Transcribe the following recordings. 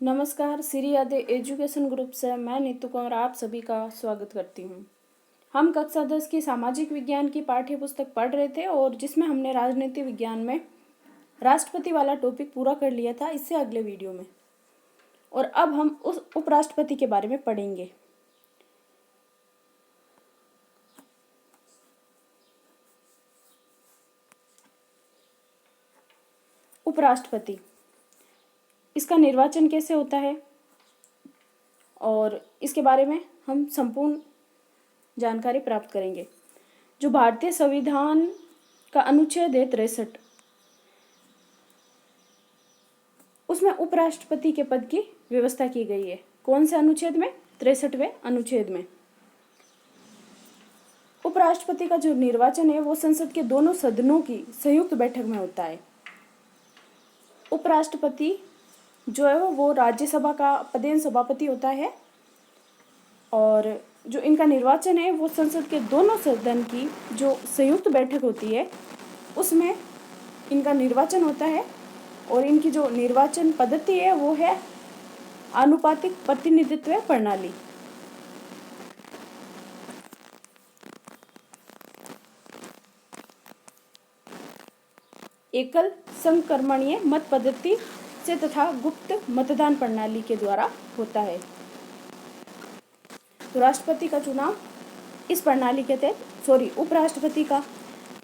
नमस्कार, श्री आदि education group से मैं नीतू कौर आप सभी का स्वागत करती हूँ। हम कक्षा 10 की सामाजिक विज्ञान की पाठ्य पुस्तक पढ़ रहे थे और जिसमें हमने राजनीति विज्ञान में राष्ट्रपति वाला टॉपिक पूरा कर लिया था इससे अगले वीडियो में। और अब हम उस उपराष्ट्रपति के बारे में पढ़ेंगे। उपराष्ट्रपति, इसका निर्वाचन कैसे होता है और इसके बारे में हम संपूर्ण जानकारी प्राप्त करेंगे। जो भारतीय संविधान का अनुच्छेद है 63, उसमें उपराष्ट्रपति के पद की व्यवस्था की गई है। कौन से अनुच्छेद में? 63वें अनुच्छेद में। उपराष्ट्रपति का जो निर्वाचन है वो संसद के दोनों सदनों की संयुक्त बैठक में होता है। उपराष्ट्रपति जो है वो राज्यसभा का पदेन सभापति होता है और जो इनका निर्वाचन है वो संसद के दोनों सदन की जो संयुक्त बैठक होती है उसमें इनका निर्वाचन होता है। और इनकी जो निर्वाचन पद्धति है वो है आनुपातिक प्रतिनिधित्व प्रणाली। एकल संक्रमणीय मत पद्धति से तथा गुप्त मतदान प्रणाली के द्वारा होता है। तो राष्ट्रपति का चुनाव इस प्रणाली के तहत उपराष्ट्रपति का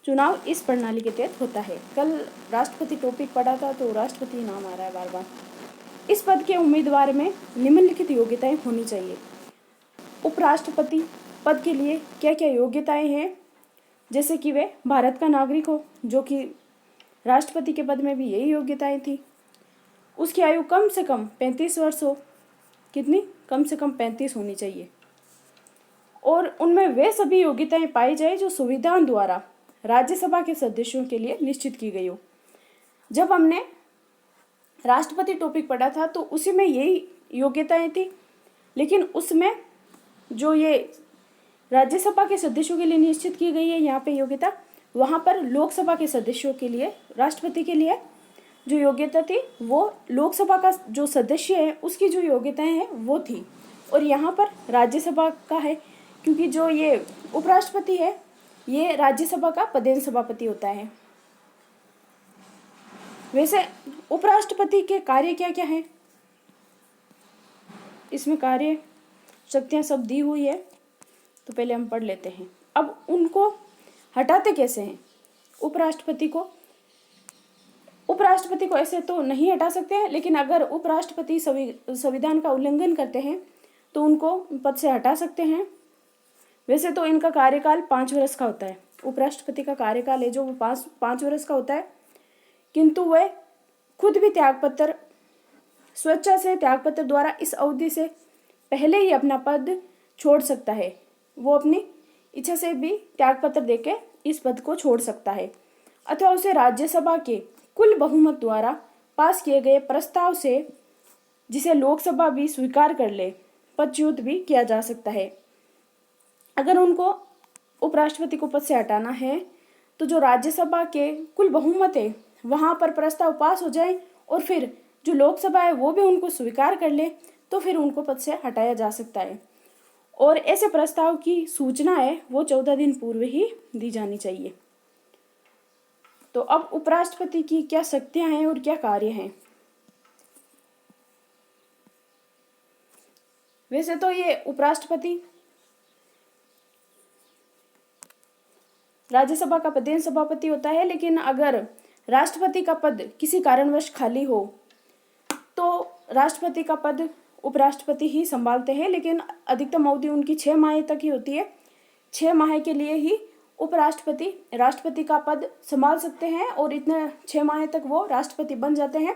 चुनाव इस प्रणाली के तहत होता है। कल राष्ट्रपति टॉपिक पढ़ा था तो राष्ट्रपति नाम आ रहा है बार बार। इस पद के उम्मीदवार में निम्नलिखित योग्यताएं होनी चाहिए। उपराष्ट्रपति पद के लिए क्या क्या योग्यताएं हैं? जैसे कि वे भारत का नागरिक हो, जो कि राष्ट्रपति के पद में भी यही योग्यताएं थी। उसकी आयु कम से कम 35 वर्ष हो। कितनी? कम से कम 35 होनी चाहिए। और उनमें वे सभी योग्यताएं पाई जाए जो संविधान द्वारा राज्यसभा के सदस्यों के लिए निश्चित की गई हो। जब हमने राष्ट्रपति टॉपिक पढ़ा था तो उसी में यही योग्यताएं थी, लेकिन उसमें जो ये राज्यसभा के सदस्यों के लिए निश्चित की गई है यहाँ पे योग्यता, वहाँ पर लोकसभा के सदस्यों के लिए, राष्ट्रपति के लिए जो योग्यता थी वो लोकसभा का जो सदस्य है उसकी जो योग्यताएं हैं वो थी। और यहाँ पर राज्यसभा का है, क्योंकि जो ये उपराष्ट्रपति है ये राज्यसभा का पदेन सभापति होता है। वैसे उपराष्ट्रपति के कार्य क्या क्या हैं? इसमें कार्य शक्तियां सब दी हुई है, तो पहले हम पढ़ लेते हैं। अब उनको हटाते कैसे हैं? उपराष्ट्रपति को ऐसे तो नहीं हटा सकते हैं, लेकिन अगर उपराष्ट्रपति संविधान का उल्लंघन करते हैं तो उनको पद से हटा सकते हैं। वैसे तो इनका कार्यकाल 5 वर्ष का होता है। उपराष्ट्रपति का कार्यकाल है जो वो 5 वर्ष का होता है, किंतु वह खुद भी स्वेच्छा से त्यागपत्र द्वारा इस अवधि से पहले ही अपना पद छोड़ सकता है। वो अपनी इच्छा से भी त्यागपत्र देके इस पद को छोड़ सकता है, अथवा उसे राज्यसभा के कुल बहुमत द्वारा पास किए गए प्रस्ताव से, जिसे लोकसभा भी स्वीकार कर ले, पदच्युत भी किया जा सकता है। अगर उनको उपराष्ट्रपति को पद से हटाना है तो जो राज्यसभा के कुल बहुमत है वहाँ पर प्रस्ताव पास हो जाए और फिर जो लोकसभा है वो भी उनको स्वीकार कर ले, तो फिर उनको पद से हटाया जा सकता है। और ऐसे प्रस्ताव की सूचना है वो 14 दिन पूर्व ही दी जानी चाहिए। तो अब उपराष्ट्रपति की क्या शक्तियां हैं और क्या कार्य हैं? वैसे तो ये उपराष्ट्रपति राज्यसभा का पदेन सभापति होता है, लेकिन अगर राष्ट्रपति का पद किसी कारणवश खाली हो तो राष्ट्रपति का पद उपराष्ट्रपति ही संभालते हैं, लेकिन अधिकतम अवधि उनकी 6 माह तक ही होती है। 6 माह के लिए ही उपराष्ट्रपति राष्ट्रपति का पद संभाल सकते हैं और इतने 6 माह तक वो राष्ट्रपति बन जाते हैं।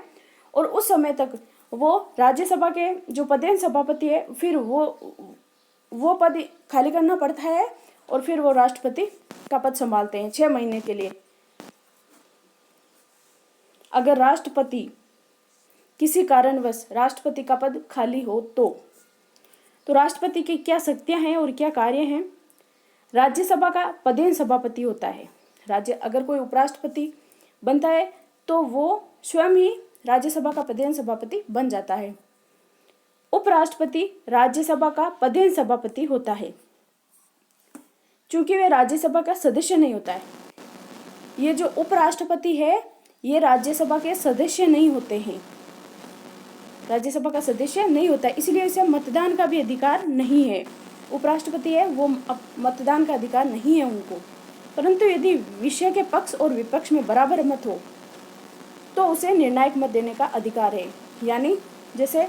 और उस समय तक वो राज्यसभा के जो पदेन सभापति है फिर वो पद खाली करना पड़ता है और फिर वो राष्ट्रपति का पद संभालते हैं 6 महीने के लिए। अगर राष्ट्रपति किसी कारणवश राष्ट्रपति का पद खाली हो तो राष्ट्रपति की क्या शक्तियां हैं और क्या कार्य हैं? राज्यसभा का पदेन सभापति होता है। अगर कोई उपराष्ट्रपति बनता है तो वो स्वयं ही राज्यसभा का पदेन सभापति बन जाता है। उपराष्ट्रपति राज्यसभा का पदेन सभापति होता है। चूंकि वे राज्यसभा का सदस्य नहीं होता है, ये जो उपराष्ट्रपति है ये राज्यसभा के सदस्य नहीं होते हैं, राज्यसभा का सदस्य नहीं होता है, इसलिए इसे मतदान का भी अधिकार नहीं है। उपराष्ट्रपति है वो मतदान का अधिकार नहीं है उनको, परंतु यदि विषय के पक्ष और विपक्ष में बराबर मत हो तो उसे निर्णायक मत देने का अधिकार है। यानी जैसे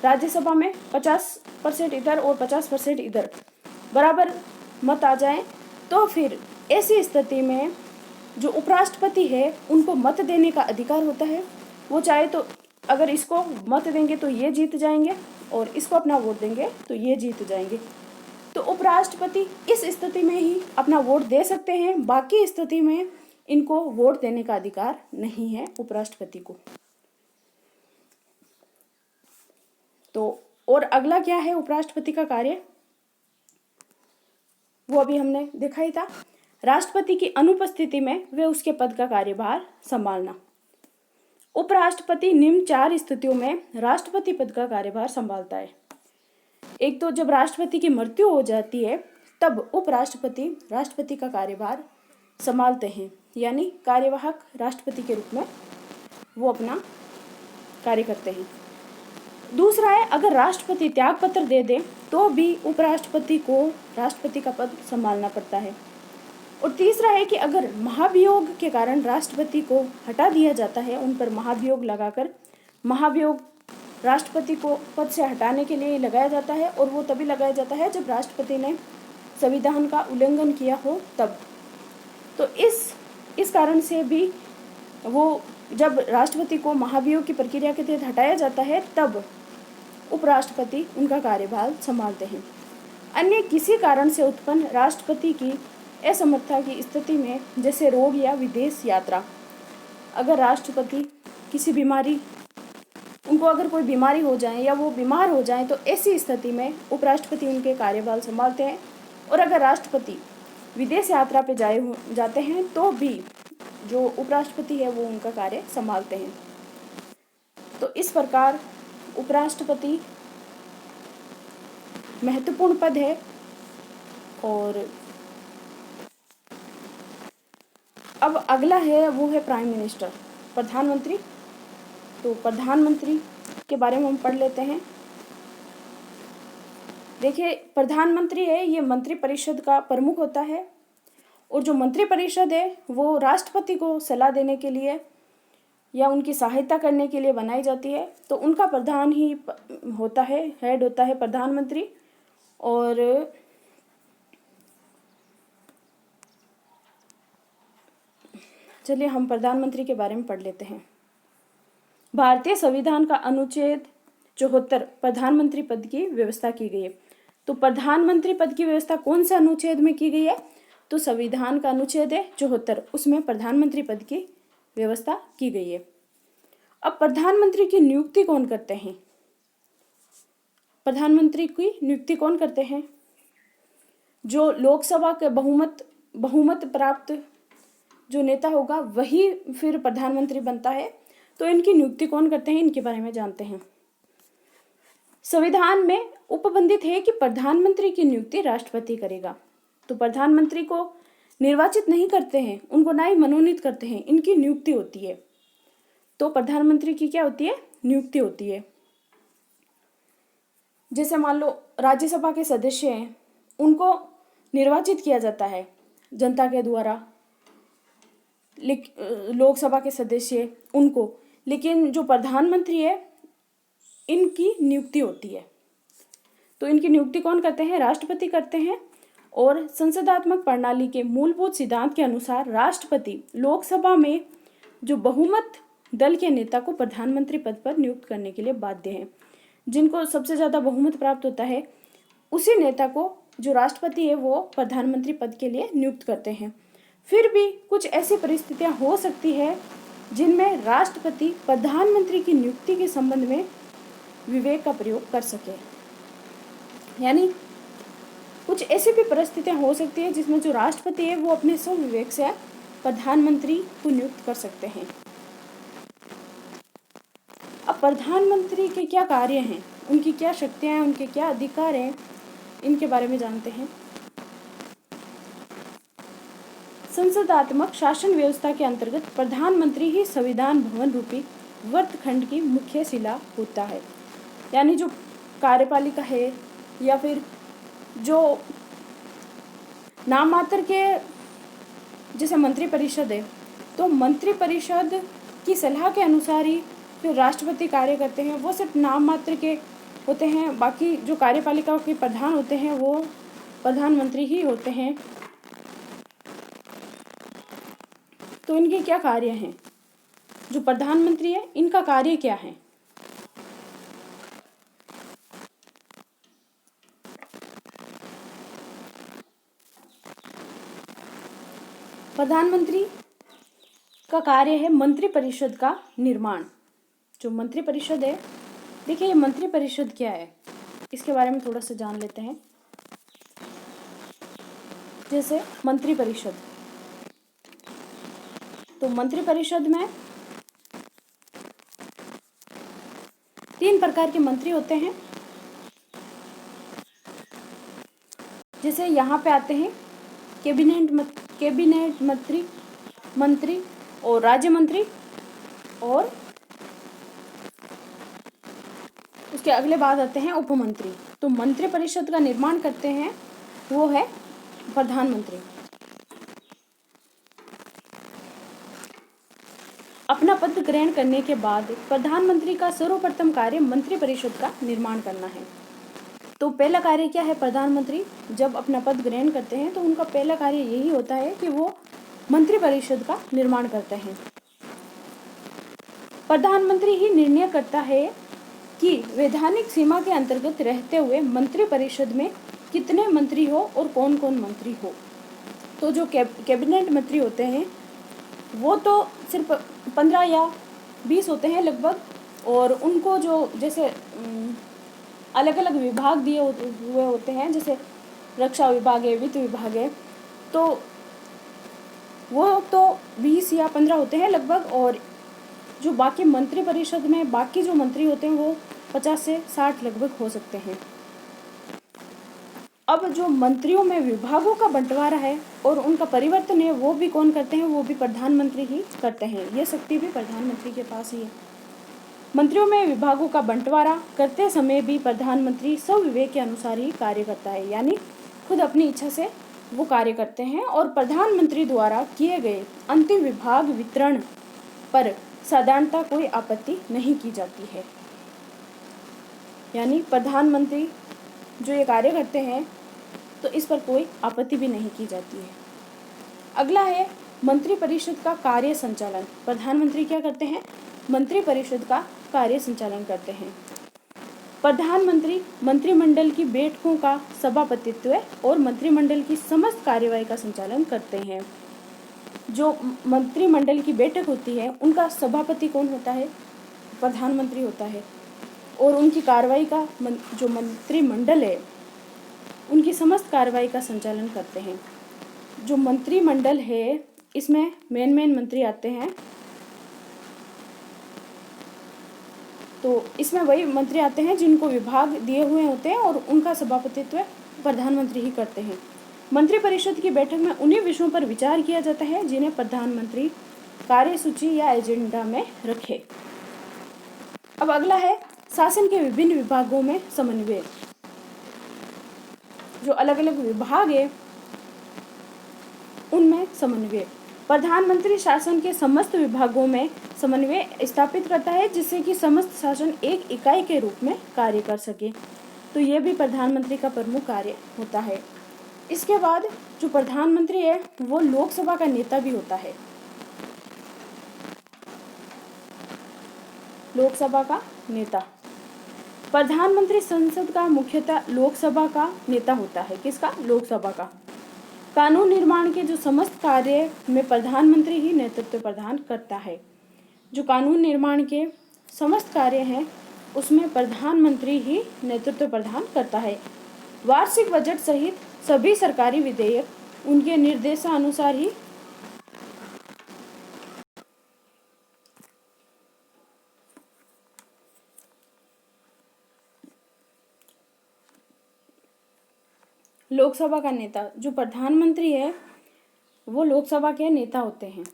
राज्यसभा में 50% इधर और 50% इधर बराबर मत आ जाए तो फिर ऐसी स्थिति में जो उपराष्ट्रपति है उनको मत देने का अधिकार होता है। वो चाहे तो अगर इसको मत देंगे तो ये जीत जाएंगे और इसको अपना वोट देंगे तो ये जीत जाएंगे। तो उपराष्ट्रपति इस स्थिति में ही अपना वोट दे सकते हैं, बाकी स्थिति में इनको वोट देने का अधिकार नहीं है उपराष्ट्रपति को। तो और अगला क्या है उपराष्ट्रपति का कार्य, वो अभी हमने देखा ही था। राष्ट्रपति की अनुपस्थिति में वे उसके पद का कार्यभार संभालना। उपराष्ट्रपति निम्न 4 स्थितियों में राष्ट्रपति पद का कार्यभार संभालता है। एक तो जब राष्ट्रपति की मृत्यु हो जाती है तब उपराष्ट्रपति राष्ट्रपति का कार्यभार संभालते हैं, यानी कार्यवाहक राष्ट्रपति के रूप में वो अपना कार्य करते हैं। दूसरा है अगर राष्ट्रपति त्याग पत्र दे दे तो भी उपराष्ट्रपति को राष्ट्रपति का पद संभालना पड़ता है। और तीसरा है कि अगर महाभियोग के कारण राष्ट्रपति को हटा दिया जाता है, उन पर महाभियोग लगाकर, महाभियोग राष्ट्रपति को पद से हटाने के लिए लगाया जाता है और वो तभी लगाया जाता है जब राष्ट्रपति ने संविधान का उल्लंघन किया हो तब। तो इस कारण से भी वो जब राष्ट्रपति को महाभियोग की प्रक्रिया के तहत हटाया जाता है तब उपराष्ट्रपति उनका कार्यभार संभालते हैं। अन्य किसी कारण से उत्पन्न राष्ट्रपति की असमर्थता की स्थिति में, जैसे रोग या विदेश यात्रा, अगर राष्ट्रपति किसी बीमारी, उनको अगर कोई बीमारी हो जाए या वो बीमार हो जाए तो ऐसी स्थिति में उपराष्ट्रपति उनके कार्यभार संभालते हैं। और अगर राष्ट्रपति विदेश यात्रा पे जाते हैं तो भी जो उपराष्ट्रपति है वो उनका कार्य संभालते हैं। तो इस प्रकार उपराष्ट्रपति महत्वपूर्ण पद है। और अब अगला है वो है प्राइम मिनिस्टर, प्रधानमंत्री। तो प्रधानमंत्री के बारे में हम पढ़ लेते हैं। देखिए प्रधानमंत्री है ये मंत्रिपरिषद का प्रमुख होता है और जो मंत्रिपरिषद है वो राष्ट्रपति को सलाह देने के लिए या उनकी सहायता करने के लिए बनाई जाती है। तो उनका प्रधान ही होता है, हेड होता है प्रधानमंत्री। और चलिए हम प्रधानमंत्री के बारे में पढ़ लेते हैं। भारतीय संविधान का अनुच्छेद 74 प्रधानमंत्री पद की व्यवस्था की गई है। तो प्रधानमंत्री पद की व्यवस्था कौन से अनुच्छेद में की गई है, तो संविधान का अनुच्छेद है 74, उसमें प्रधानमंत्री पद की व्यवस्था की गई है। अब प्रधानमंत्री की नियुक्ति कौन करते हैं, प्रधानमंत्री की नियुक्ति कौन करते हैं, जो लोकसभा के बहुमत प्राप्त जो नेता होगा वही फिर प्रधानमंत्री बनता है। तो इनकी नियुक्ति कौन करते हैं, इनके बारे में जानते हैं। संविधान में उपबंधित है कि प्रधानमंत्री की नियुक्ति राष्ट्रपति करेगा। तो प्रधानमंत्री को निर्वाचित नहीं करते हैं, उनको ना ही मनोनीत करते हैं, इनकी नियुक्ति होती है। तो प्रधानमंत्री की क्या होती है, नियुक्ति होती है। जैसे मान लो राज्यसभा के सदस्य हैं, उनको निर्वाचित किया जाता है जनता के द्वारा, लोकसभा के सदस्य उनको, लेकिन जो प्रधानमंत्री है इनकी नियुक्ति होती है। तो इनकी नियुक्ति कौन करते हैं, राष्ट्रपति करते हैं। और संसदात्मक प्रणाली के मूलभूत सिद्धांत के अनुसार राष्ट्रपति लोकसभा में जो बहुमत दल के नेता को प्रधानमंत्री पद पर नियुक्त करने के लिए बाध्य हैं। जिनको सबसे ज़्यादा बहुमत प्राप्त होता है उसी नेता को जो राष्ट्रपति है वो प्रधानमंत्री पद के लिए नियुक्त करते हैं। फिर भी कुछ ऐसी परिस्थितियां हो सकती है जिनमें राष्ट्रपति प्रधानमंत्री की नियुक्ति के संबंध में विवेक का प्रयोग कर सके। यानी कुछ ऐसी भी परिस्थितियां हो सकती है जिसमें जो राष्ट्रपति है वो अपने स्वविवेक से प्रधानमंत्री को नियुक्त कर सकते हैं। अब प्रधानमंत्री के क्या कार्य हैं उनकी क्या शक्तियाँ हैं, उनके क्या अधिकार हैं, इनके बारे में जानते हैं। संसदात्मक शासन व्यवस्था के अंतर्गत प्रधानमंत्री ही संविधान भवन रूपी वर्तखंड की मुख्य शिला होता है। यानी जो कार्यपालिका है या फिर जो नाम मात्र के जैसे मंत्रिपरिषद है, तो मंत्रिपरिषद की सलाह के अनुसार ही जो राष्ट्रपति कार्य करते हैं वो सिर्फ नाम मात्र के होते हैं। बाकी जो कार्यपालिका के प्रधान होते हैं वो प्रधानमंत्री ही होते हैं। तो इनके क्या कार्य हैं? जो प्रधानमंत्री है इनका कार्य क्या है? प्रधानमंत्री का कार्य है मंत्रिपरिषद का निर्माण। जो मंत्रिपरिषद है, देखिए ये मंत्रिपरिषद क्या है इसके बारे में थोड़ा सा जान लेते हैं। जैसे मंत्रिपरिषद, तो मंत्रिपरिषद में 3 प्रकार के मंत्री होते हैं। जैसे यहाँ पे आते हैं कैबिनेट मंत्री और राज्य मंत्री, और उसके अगले बाद आते हैं उपमंत्री। तो मंत्रिपरिषद का निर्माण करते हैं वो है प्रधानमंत्री। अपना पद ग्रहण करने के बाद प्रधानमंत्री का सर्वप्रथम कार्य मंत्रिपरिषद का निर्माण करना है। तो पहला कार्य क्या है? प्रधानमंत्री जब अपना पद ग्रहण करते हैं तो उनका पहला कार्य यही होता है कि वो मंत्रिपरिषद का निर्माण करते हैं। प्रधानमंत्री ही निर्णय करता है कि वैधानिक सीमा के अंतर्गत रहते हुए मंत्रिपरिषद में कितने मंत्री हो और कौन कौन मंत्री हो। तो जो कैबिनेट मंत्री होते हैं वो तो सिर्फ 15 या 20 होते हैं लगभग, और उनको जो जैसे अलग अलग विभाग दिए हुए होते हैं, जैसे रक्षा विभाग है, वित्त विभाग है, तो वो तो 20 या 15 होते हैं लगभग। और जो बाकी मंत्रिपरिषद में बाकी जो मंत्री होते हैं वो 50 से 60 लगभग हो सकते हैं। अब जो मंत्रियों में विभागों का बंटवारा है और उनका परिवर्तन है वो भी कौन करते हैं? वो भी प्रधानमंत्री ही करते हैं। ये शक्ति भी प्रधानमंत्री के पास ही है। मंत्रियों में विभागों का बंटवारा करते समय भी प्रधानमंत्री स्वविवेक के अनुसार ही कार्य करता है, यानी खुद अपनी इच्छा से वो कार्य करते हैं। और प्रधानमंत्री द्वारा किए गए अंतिम विभाग वितरण पर साधारणतः कोई आपत्ति नहीं की जाती है। यानी प्रधानमंत्री जो ये कार्य करते हैं तो इस पर कोई आपत्ति भी नहीं की जाती है। अगला है मंत्रिपरिषद का कार्य संचालन। प्रधानमंत्री क्या करते हैं? मंत्रिपरिषद का कार्य संचालन करते हैं। प्रधानमंत्री मंत्रिमंडल की बैठकों का सभापतित्व और मंत्रिमंडल की समस्त कार्यवाही का संचालन करते हैं। जो मंत्रिमंडल की बैठक होती है उनका सभापति कौन होता है? प्रधानमंत्री होता है। और उनकी कार्रवाई का जो मंत्रिमंडल है उनकी समस्त कार्रवाई का संचालन करते हैं। जो मंत्रिमंडल है इसमें मेन मंत्री आते हैं, तो इसमें वही मंत्री आते हैं जिनको विभाग दिए हुए होते हैं और उनका सभापतित्व प्रधानमंत्री ही करते हैं। मंत्रिपरिषद की बैठक में उन्हीं विषयों पर विचार किया जाता है जिन्हें प्रधानमंत्री कार्यसूची या एजेंडा में रखे। अब अगला है शासन के विभिन्न विभागों में समन्वय। जो अलग अलग विभाग है उनमें समन्वय। प्रधानमंत्री शासन के समस्त विभागों में समन्वय स्थापित करता है जिससे कि समस्त शासन एक इकाई के रूप में कार्य कर सके। तो यह भी प्रधानमंत्री का प्रमुख कार्य होता है। इसके बाद जो प्रधानमंत्री है वो लोकसभा का नेता भी होता है। लोकसभा का नेता। प्रधानमंत्री संसद का मुख्यतः लोकसभा का नेता होता है। किसका? लोकसभा का। कानून निर्माण के जो समस्त कार्य में प्रधानमंत्री ही नेतृत्व प्रदान करता है। जो कानून निर्माण के समस्त कार्य हैं उसमें प्रधानमंत्री ही नेतृत्व प्रदान करता है। वार्षिक बजट सहित सभी सरकारी विधेयक उनके निर्देशानुसार ही लोकसभा का नेता, जो प्रधानमंत्री है वो लोकसभा के नेता होते हैं।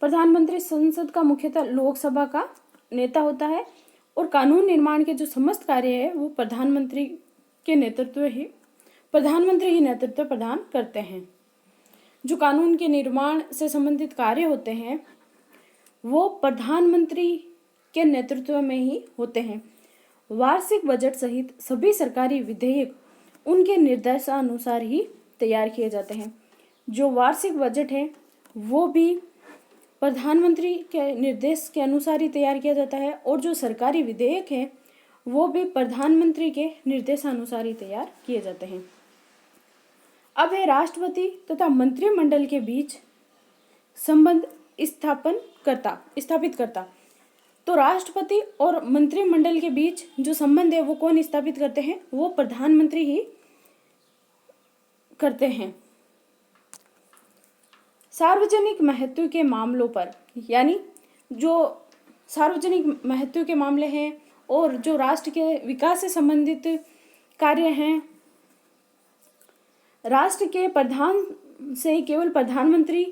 प्रधानमंत्री संसद का मुख्यतः लोकसभा का नेता होता है और कानून निर्माण के जो समस्त कार्य है वो प्रधानमंत्री ही नेतृत्व प्रदान करते हैं। जो कानून के निर्माण से संबंधित कार्य होते हैं वो प्रधानमंत्री के नेतृत्व में ही होते हैं। वार्षिक बजट सहित सभी सरकारी विधेयक उनके निर्देशानुसार ही तैयार किए जाते हैं। जो वार्षिक बजट है वो भी प्रधानमंत्री के निर्देश के अनुसार ही तैयार किया जाता है और जो सरकारी विधेयक है वो भी प्रधानमंत्री के निर्देशानुसार ही तैयार किए जाते हैं। अब है राष्ट्रपति तथा मंत्रिमंडल के बीच संबंध स्थापित करता। तो राष्ट्रपति और मंत्रिमंडल के बीच जो संबंध है वो कौन स्थापित करते हैं? वो प्रधानमंत्री ही करते हैं। सार्वजनिक महत्व के मामलों पर, यानी जो सार्वजनिक महत्व के मामले हैं और जो राष्ट्र के विकास से संबंधित कार्य हैं, राष्ट्र के प्रधान से केवल प्रधानमंत्री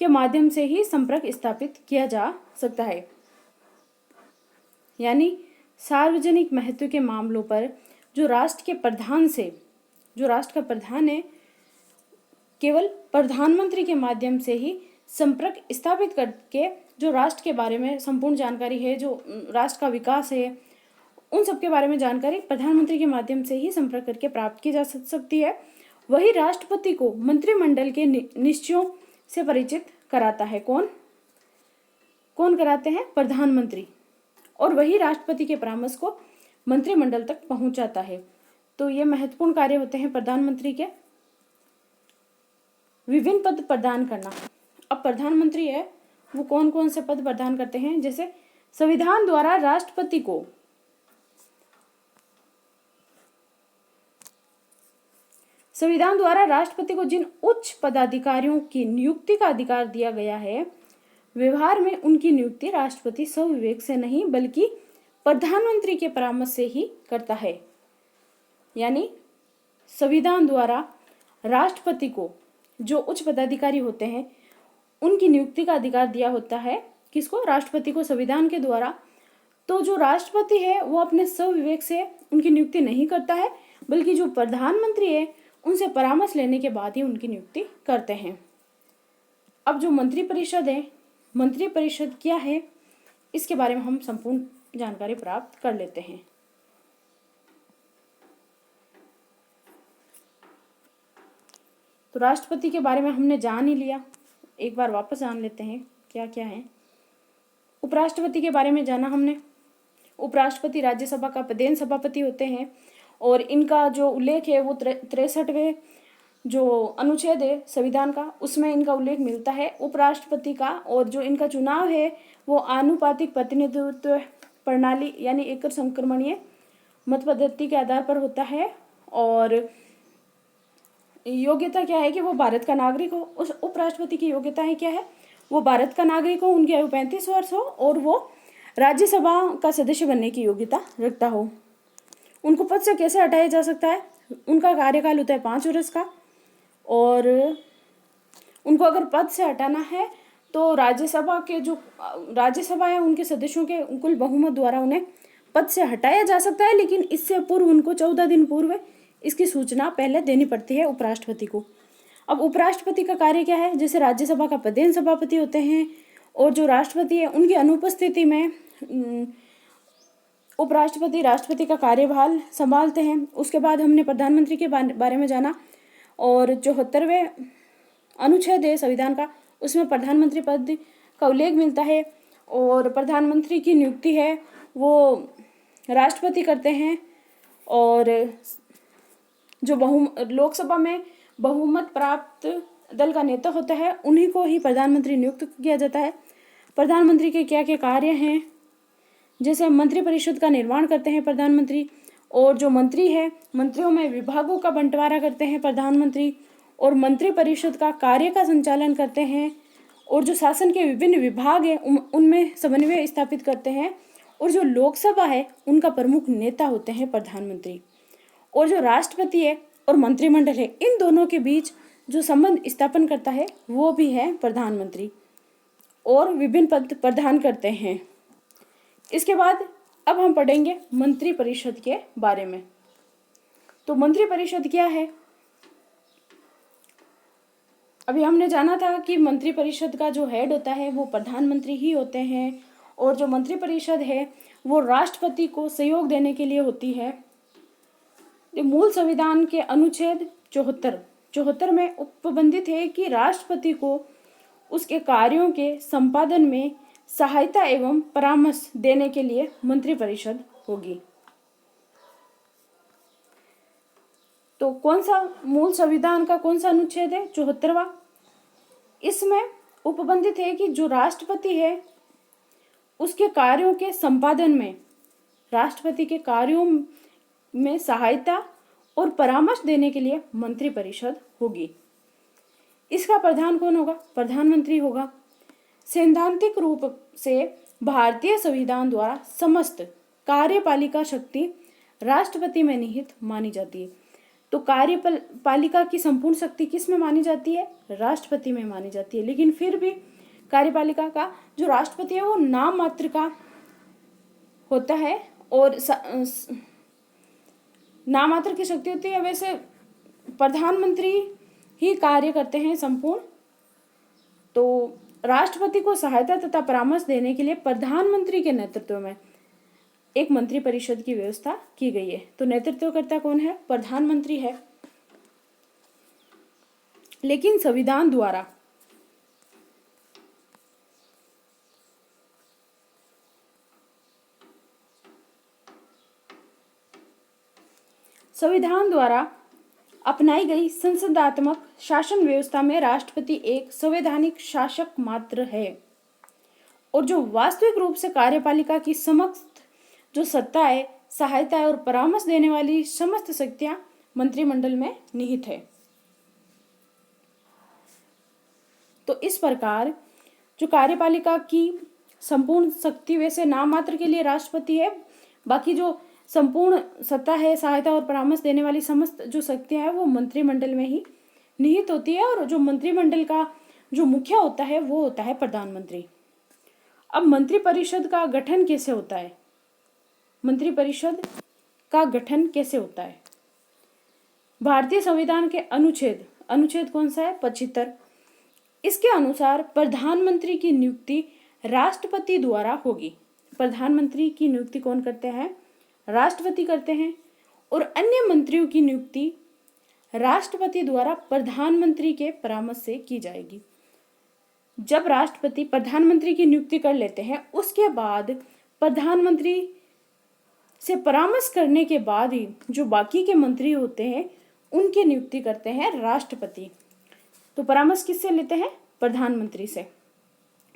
के माध्यम से ही संपर्क स्थापित किया जा सकता है। यानी सार्वजनिक महत्व के मामलों पर जो राष्ट्र के प्रधान से, जो राष्ट्र का प्रधान है, केवल प्रधानमंत्री के माध्यम से ही संपर्क स्थापित करके जो राष्ट्र के बारे में संपूर्ण जानकारी है, जो राष्ट्र का विकास है, उन सब के बारे में जानकारी प्रधानमंत्री के माध्यम से ही संपर्क करके प्राप्त की जा सकती है। वही राष्ट्रपति को मंत्रिमंडल के निश्चयों से परिचित कराता है। कौन कराते हैं? प्रधानमंत्री। और वही राष्ट्रपति के परामर्श को मंत्रिमंडल तक पहुंचाता है। तो ये महत्वपूर्ण कार्य होते हैं प्रधानमंत्री के। विभिन्न पद प्रदान करना। अब प्रधानमंत्री है वो कौन कौन से पद प्रदान करते हैं? जैसे संविधान द्वारा राष्ट्रपति को जिन उच्च पदाधिकारियों की नियुक्ति का अधिकार दिया गया है, व्यवहार में उनकी नियुक्ति राष्ट्रपति स्वविवेक से नहीं बल्कि प्रधानमंत्री के परामर्श से ही करता है। यानी संविधान द्वारा राष्ट्रपति को जो उच्च पदाधिकारी होते हैं उनकी नियुक्ति का अधिकार दिया होता है। किसको? राष्ट्रपति को, संविधान के द्वारा। तो जो राष्ट्रपति है वो अपने स्वविवेक से उनकी नियुक्ति नहीं करता है, बल्कि जो प्रधानमंत्री है उनसे परामर्श लेने के बाद ही उनकी नियुक्ति करते हैं। अब जो मंत्रिपरिषद है, मंत्रिपरिषद क्या है, इसके बारे में हम संपूर्ण जानकारी प्राप्त कर लेते हैं। तो राष्ट्रपति के बारे में हमने जान ही लिया, एक बार वापस जान लेते हैं क्या क्या है। उपराष्ट्रपति के बारे में जाना हमने। उपराष्ट्रपति राज्यसभा का प्रधान सभापति होते हैं और इनका जो उल्लेख है वो 63वें जो अनुच्छेद है संविधान का, उसमें इनका उल्लेख मिलता है उपराष्ट्रपति का। और जो इनका चुनाव है वो आनुपातिक प्रतिनिधित्व प्रणाली यानी एकल संक्रमणीय मत पद्धति के आधार पर होता है। और योग्यता क्या है कि वो भारत का नागरिक हो। उस उपराष्ट्रपति की योग्यता है क्या है? वो भारत का नागरिक हो, उनकी आयु 35 वर्ष हो और वो राज्यसभा का सदस्य बनने की योग्यता रखता हो। उनको पद से कैसे हटाया जा सकता है? उनका कार्यकाल होता है 5 वर्ष का और उनको अगर पद से हटाना है तो राज्यसभा है उनके सदस्यों के कुल बहुमत द्वारा उन्हें पद से हटाया जा सकता है, लेकिन इससे पूर्व उनको 14 दिन पूर्व इसकी सूचना पहले देनी पड़ती है उपराष्ट्रपति को। अब उपराष्ट्रपति का कार्य क्या है? जैसे राज्यसभा का प्रधान सभापति होते हैं और जो राष्ट्रपति है उनकी अनुपस्थिति में उपराष्ट्रपति राष्ट्रपति का कार्यभार संभालते हैं। उसके बाद हमने प्रधानमंत्री के बारे में जाना और 74वें अनुच्छेद है संविधान का, उसमें प्रधानमंत्री पद का उल्लेख मिलता है और प्रधानमंत्री की नियुक्ति है वो राष्ट्रपति करते हैं। और जो लोकसभा में बहुमत प्राप्त दल का नेता होता है उन्हीं को ही प्रधानमंत्री नियुक्त किया जाता है। प्रधानमंत्री के क्या क्या कार्य हैं? जैसे मंत्रिपरिषद का निर्माण करते हैं प्रधानमंत्री, और जो मंत्री है मंत्रियों में विभागों का बंटवारा करते हैं प्रधानमंत्री, और मंत्रिपरिषद का कार्य का संचालन करते हैं, और जो शासन के विभिन्न विभाग हैं उनमें समन्वय स्थापित करते हैं और जो लोकसभा है उनका प्रमुख नेता होते हैं प्रधानमंत्री। और जो राष्ट्रपति है और मंत्रिमंडल है, इन दोनों के बीच जो संबंध स्थापन करता है वो भी है प्रधानमंत्री, और विभिन्न पद प्रदान करते हैं। इसके बाद अब हम पढ़ेंगे मंत्रिपरिषद के बारे में। तो मंत्रिपरिषद क्या है? अभी हमने जाना था कि मंत्रिपरिषद का जो हेड होता है वो प्रधानमंत्री ही होते हैं, और जो मंत्रिपरिषद है वो राष्ट्रपति को सहयोग देने के लिए होती है। मूल संविधान के अनुच्छेद 74 में उपबंधित है कि राष्ट्रपति को उसके कार्यों के संपादन में सहायता एवं परामर्श देने के लिए मंत्रिपरिषद होगी। तो कौन सा मूल संविधान का कौन सा अनुच्छेद है? 74वां। इसमें उपबंधित है कि जो राष्ट्रपति है उसके कार्यों के संपादन में, राष्ट्रपति के कार्यों में सहायता और परामर्श देने के लिए मंत्रिपरिषद होगी। इसका प्रधान कौन होगा? प्रधानमंत्री होगा। सैद्धांतिक रूप से भारतीय संविधान द्वारा समस्त कार्यपालिका शक्ति राष्ट्रपति में निहित मानी जाती है। तो कार्यपालिका की संपूर्ण शक्ति किस में मानी जाती है? राष्ट्रपति में मानी जाती है। लेकिन फिर भी कार्यपालिका का जो राष्ट्रपति है वो नाम मात्र का होता है, और नाम मात्र की शक्ति होती है। वैसे प्रधानमंत्री ही कार्य करते हैं संपूर्ण। तो राष्ट्रपति को सहायता तथा परामर्श देने के लिए प्रधानमंत्री के नेतृत्व में एक मंत्रिपरिषद की व्यवस्था की गई है। तो नेतृत्वकर्ता कौन है? प्रधानमंत्री है। लेकिन संविधान द्वारा अपनाई गई संसदात्मक शासन व्यवस्था में राष्ट्रपति एक संवैधानिक शासक मात्र है, और जो वास्तविक रूप से कार्यपालिका की समस्त जो सत्ता है, सहायता है और परामर्श देने वाली समस्त शक्तियां मंत्रिमंडल में निहित है। तो इस प्रकार जो कार्यपालिका की संपूर्ण शक्ति वैसे नाम मात्र के लिए राष्ट्रपति है, बाकी जो संपूर्ण सत्ता है, सहायता और परामर्श देने वाली समस्त जो शक्तियां हैं वो मंत्रिमंडल में ही निहित होती है। और जो मंत्रिमंडल का जो मुखिया होता है वो होता है प्रधानमंत्री। अब मंत्रिपरिषद का गठन कैसे होता है? मंत्रिपरिषद का गठन कैसे होता है? भारतीय संविधान के अनुच्छेद कौन सा है? 75। इसके अनुसार प्रधानमंत्री की नियुक्ति राष्ट्रपति द्वारा होगी। प्रधानमंत्री की नियुक्ति कौन करते हैं? राष्ट्रपति करते हैं। और अन्य मंत्रियों की नियुक्ति राष्ट्रपति द्वारा प्रधानमंत्री के परामर्श से की जाएगी। जब राष्ट्रपति प्रधानमंत्री की नियुक्ति कर लेते हैं, उसके बाद प्रधानमंत्री से परामर्श करने के बाद ही जो बाकी के मंत्री होते हैं उनकी नियुक्ति करते हैं राष्ट्रपति। तो परामर्श किससे लेते हैं? प्रधानमंत्री से।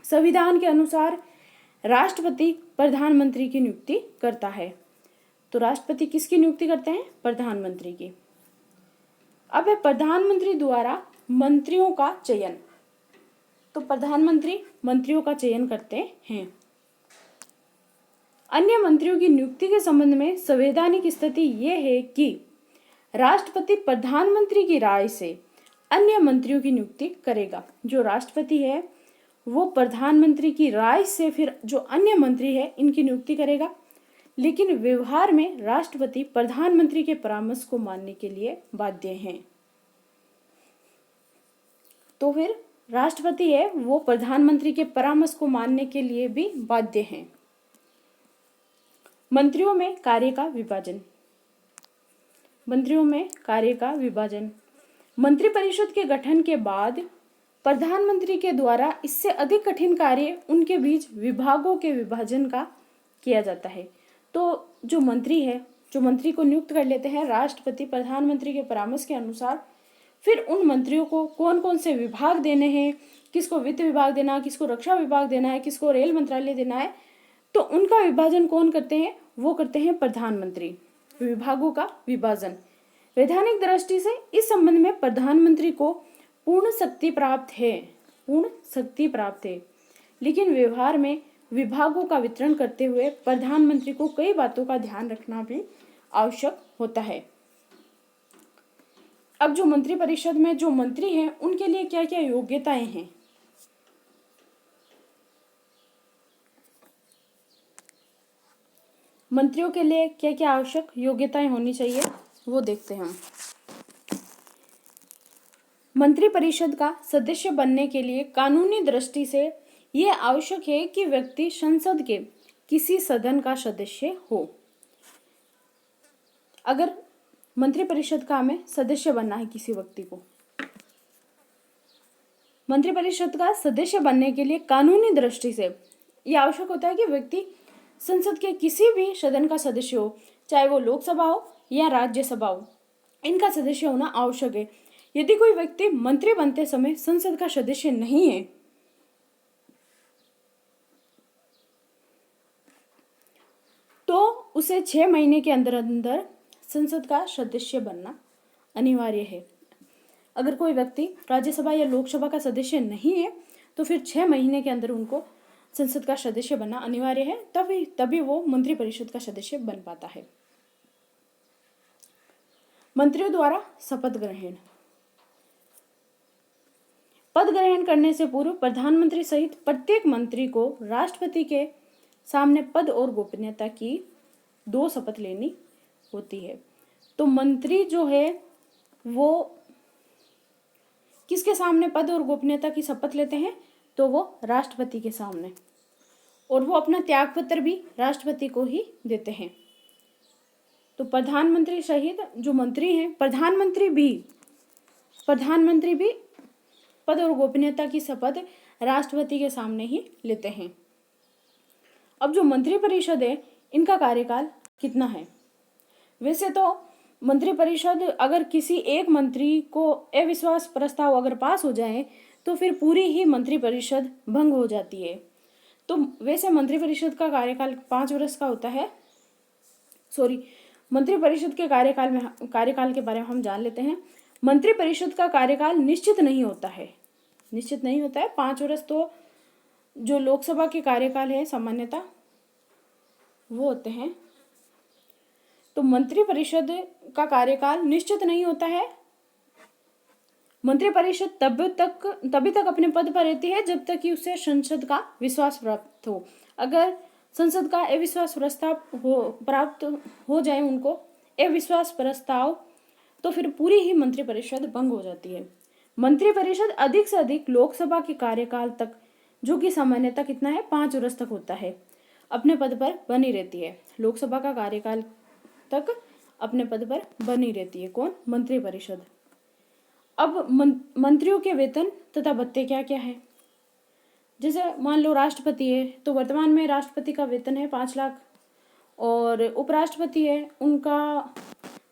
संविधान के अनुसार राष्ट्रपति प्रधानमंत्री की नियुक्ति करता है। तो राष्ट्रपति किसकी नियुक्ति करते हैं? प्रधानमंत्री की। अब है प्रधानमंत्री द्वारा मंत्रियों का चयन। तो प्रधानमंत्री मंत्रियों का चयन करते हैं। अन्य मंत्रियों की नियुक्ति के संबंध में संवैधानिक स्थिति यह है कि राष्ट्रपति प्रधानमंत्री की राय से अन्य मंत्रियों की नियुक्ति करेगा। जो राष्ट्रपति है वो प्रधानमंत्री की राय से फिर जो अन्य मंत्री है इनकी नियुक्ति करेगा। लेकिन व्यवहार में राष्ट्रपति प्रधानमंत्री के परामर्श को मानने के लिए बाध्य हैं। तो फिर राष्ट्रपति है वो प्रधानमंत्री के परामर्श को मानने के लिए भी बाध्य हैं। मंत्रियों में कार्य का विभाजन। मंत्रिपरिषद के गठन के बाद प्रधानमंत्री के द्वारा इससे अधिक कठिन कार्य उनके बीच विभागों के विभाजन का किया जाता है। तो जो मंत्री को नियुक्त कर लेते हैं राष्ट्रपति प्रधानमंत्री के परामर्श के अनुसार, फिर उन मंत्रियों को कौन कौन से विभाग देने हैं, किसको वित्त विभाग देना है, किसको रक्षा विभाग देना है, किसको रेल मंत्रालय देना है, तो उनका विभाजन कौन करते हैं? वो करते हैं प्रधानमंत्री। विभागों का विभाजन वैधानिक दृष्टि से इस संबंध में प्रधानमंत्री को पूर्ण शक्ति प्राप्त है। लेकिन व्यवहार में विभागों का वितरण करते हुए प्रधानमंत्री को कई बातों का ध्यान रखना भी आवश्यक होता है। अब जो मंत्रिपरिषद में जो मंत्री हैं उनके लिए क्या क्या योग्यताएं हैं, मंत्रियों के लिए क्या क्या आवश्यक योग्यताएं होनी चाहिए वो देखते हैं हम। मंत्रिपरिषद का सदस्य बनने के लिए कानूनी दृष्टि से यह आवश्यक है कि व्यक्ति संसद के किसी सदन का सदस्य हो। अगर मंत्रिपरिषद का हमें सदस्य बनना है किसी व्यक्ति को, मंत्रिपरिषद का सदस्य बनने के लिए कानूनी दृष्टि से यह आवश्यक होता है कि व्यक्ति संसद के किसी भी सदन का सदस्य हो, चाहे वो लोकसभा हो या राज्यसभा हो, इनका सदस्य होना आवश्यक है। यदि कोई व्यक्ति मंत्री बनते समय संसद का सदस्य नहीं है तो उसे 6 महीने के अंदर अंदर संसद का सदस्य बनना अनिवार्य है। अगर कोई व्यक्ति राज्यसभा या लोकसभा का सदस्य नहीं है तो फिर 6 महीने के अंदर उनको संसद का सदस्य बनना अनिवार्य है, तभी वो मंत्रिपरिषद का सदस्य बन पाता है। मंत्रियों द्वारा शपथ ग्रहण। पद ग्रहण करने से पूर्व प्रधानमंत्री सहित प्रत्येक मंत्री को राष्ट्रपति के सामने पद और गोपनीयता की 2 शपथ लेनी होती है। तो मंत्री जो है वो किसके सामने पद और गोपनीयता की शपथ लेते हैं, तो वो राष्ट्रपति के सामने, और वो अपना त्यागपत्र भी राष्ट्रपति को ही देते हैं। तो प्रधानमंत्री सहित जो मंत्री हैं, प्रधानमंत्री भी पद और गोपनीयता की शपथ राष्ट्रपति के सामने ही लेते हैं। अब जो मंत्रिपरिषद है इनका कार्यकाल कितना है? वैसे तो मंत्रिपरिषद अगर किसी एक मंत्री को अविश्वास प्रस्ताव अगर पास हो जाए तो फिर पूरी ही मंत्रिपरिषद भंग हो जाती है। तो वैसे मंत्रिपरिषद का कार्यकाल 5 वर्ष का होता है। मंत्रिपरिषद के कार्यकाल के बारे में हम जान लेते हैं। मंत्रिपरिषद का कार्यकाल निश्चित नहीं होता है। 5 वर्ष तो जो लोकसभा के कार्यकाल है सामान्यतः वो होते हैं। तो मंत्रिपरिषद का कार्यकाल निश्चित नहीं होता है। मंत्रिपरिषद तभी तक अपने पद पर रहती है जब तक कि उसे संसद का विश्वास प्राप्त हो। अगर संसद का अविश्वास प्रस्ताव प्राप्त हो जाए उनको अविश्वास प्रस्ताव, तो फिर पूरी ही मंत्रिपरिषद भंग हो जाती है। मंत्रिपरिषद अधिक से अधिक लोकसभा के कार्यकाल तक, जो कि सामान्यतः कितना है 5 वर्ष तक होता है, अपने पद पर बनी रहती है। लोकसभा का कार्यकाल तक अपने पद पर बनी रहती है कौन? मंत्रिपरिषद। अब मंत्रियों के वेतन तथा भत्ते क्या क्या है? जैसे मान लो राष्ट्रपति है तो वर्तमान में राष्ट्रपति का वेतन है 5 लाख, और उपराष्ट्रपति है उनका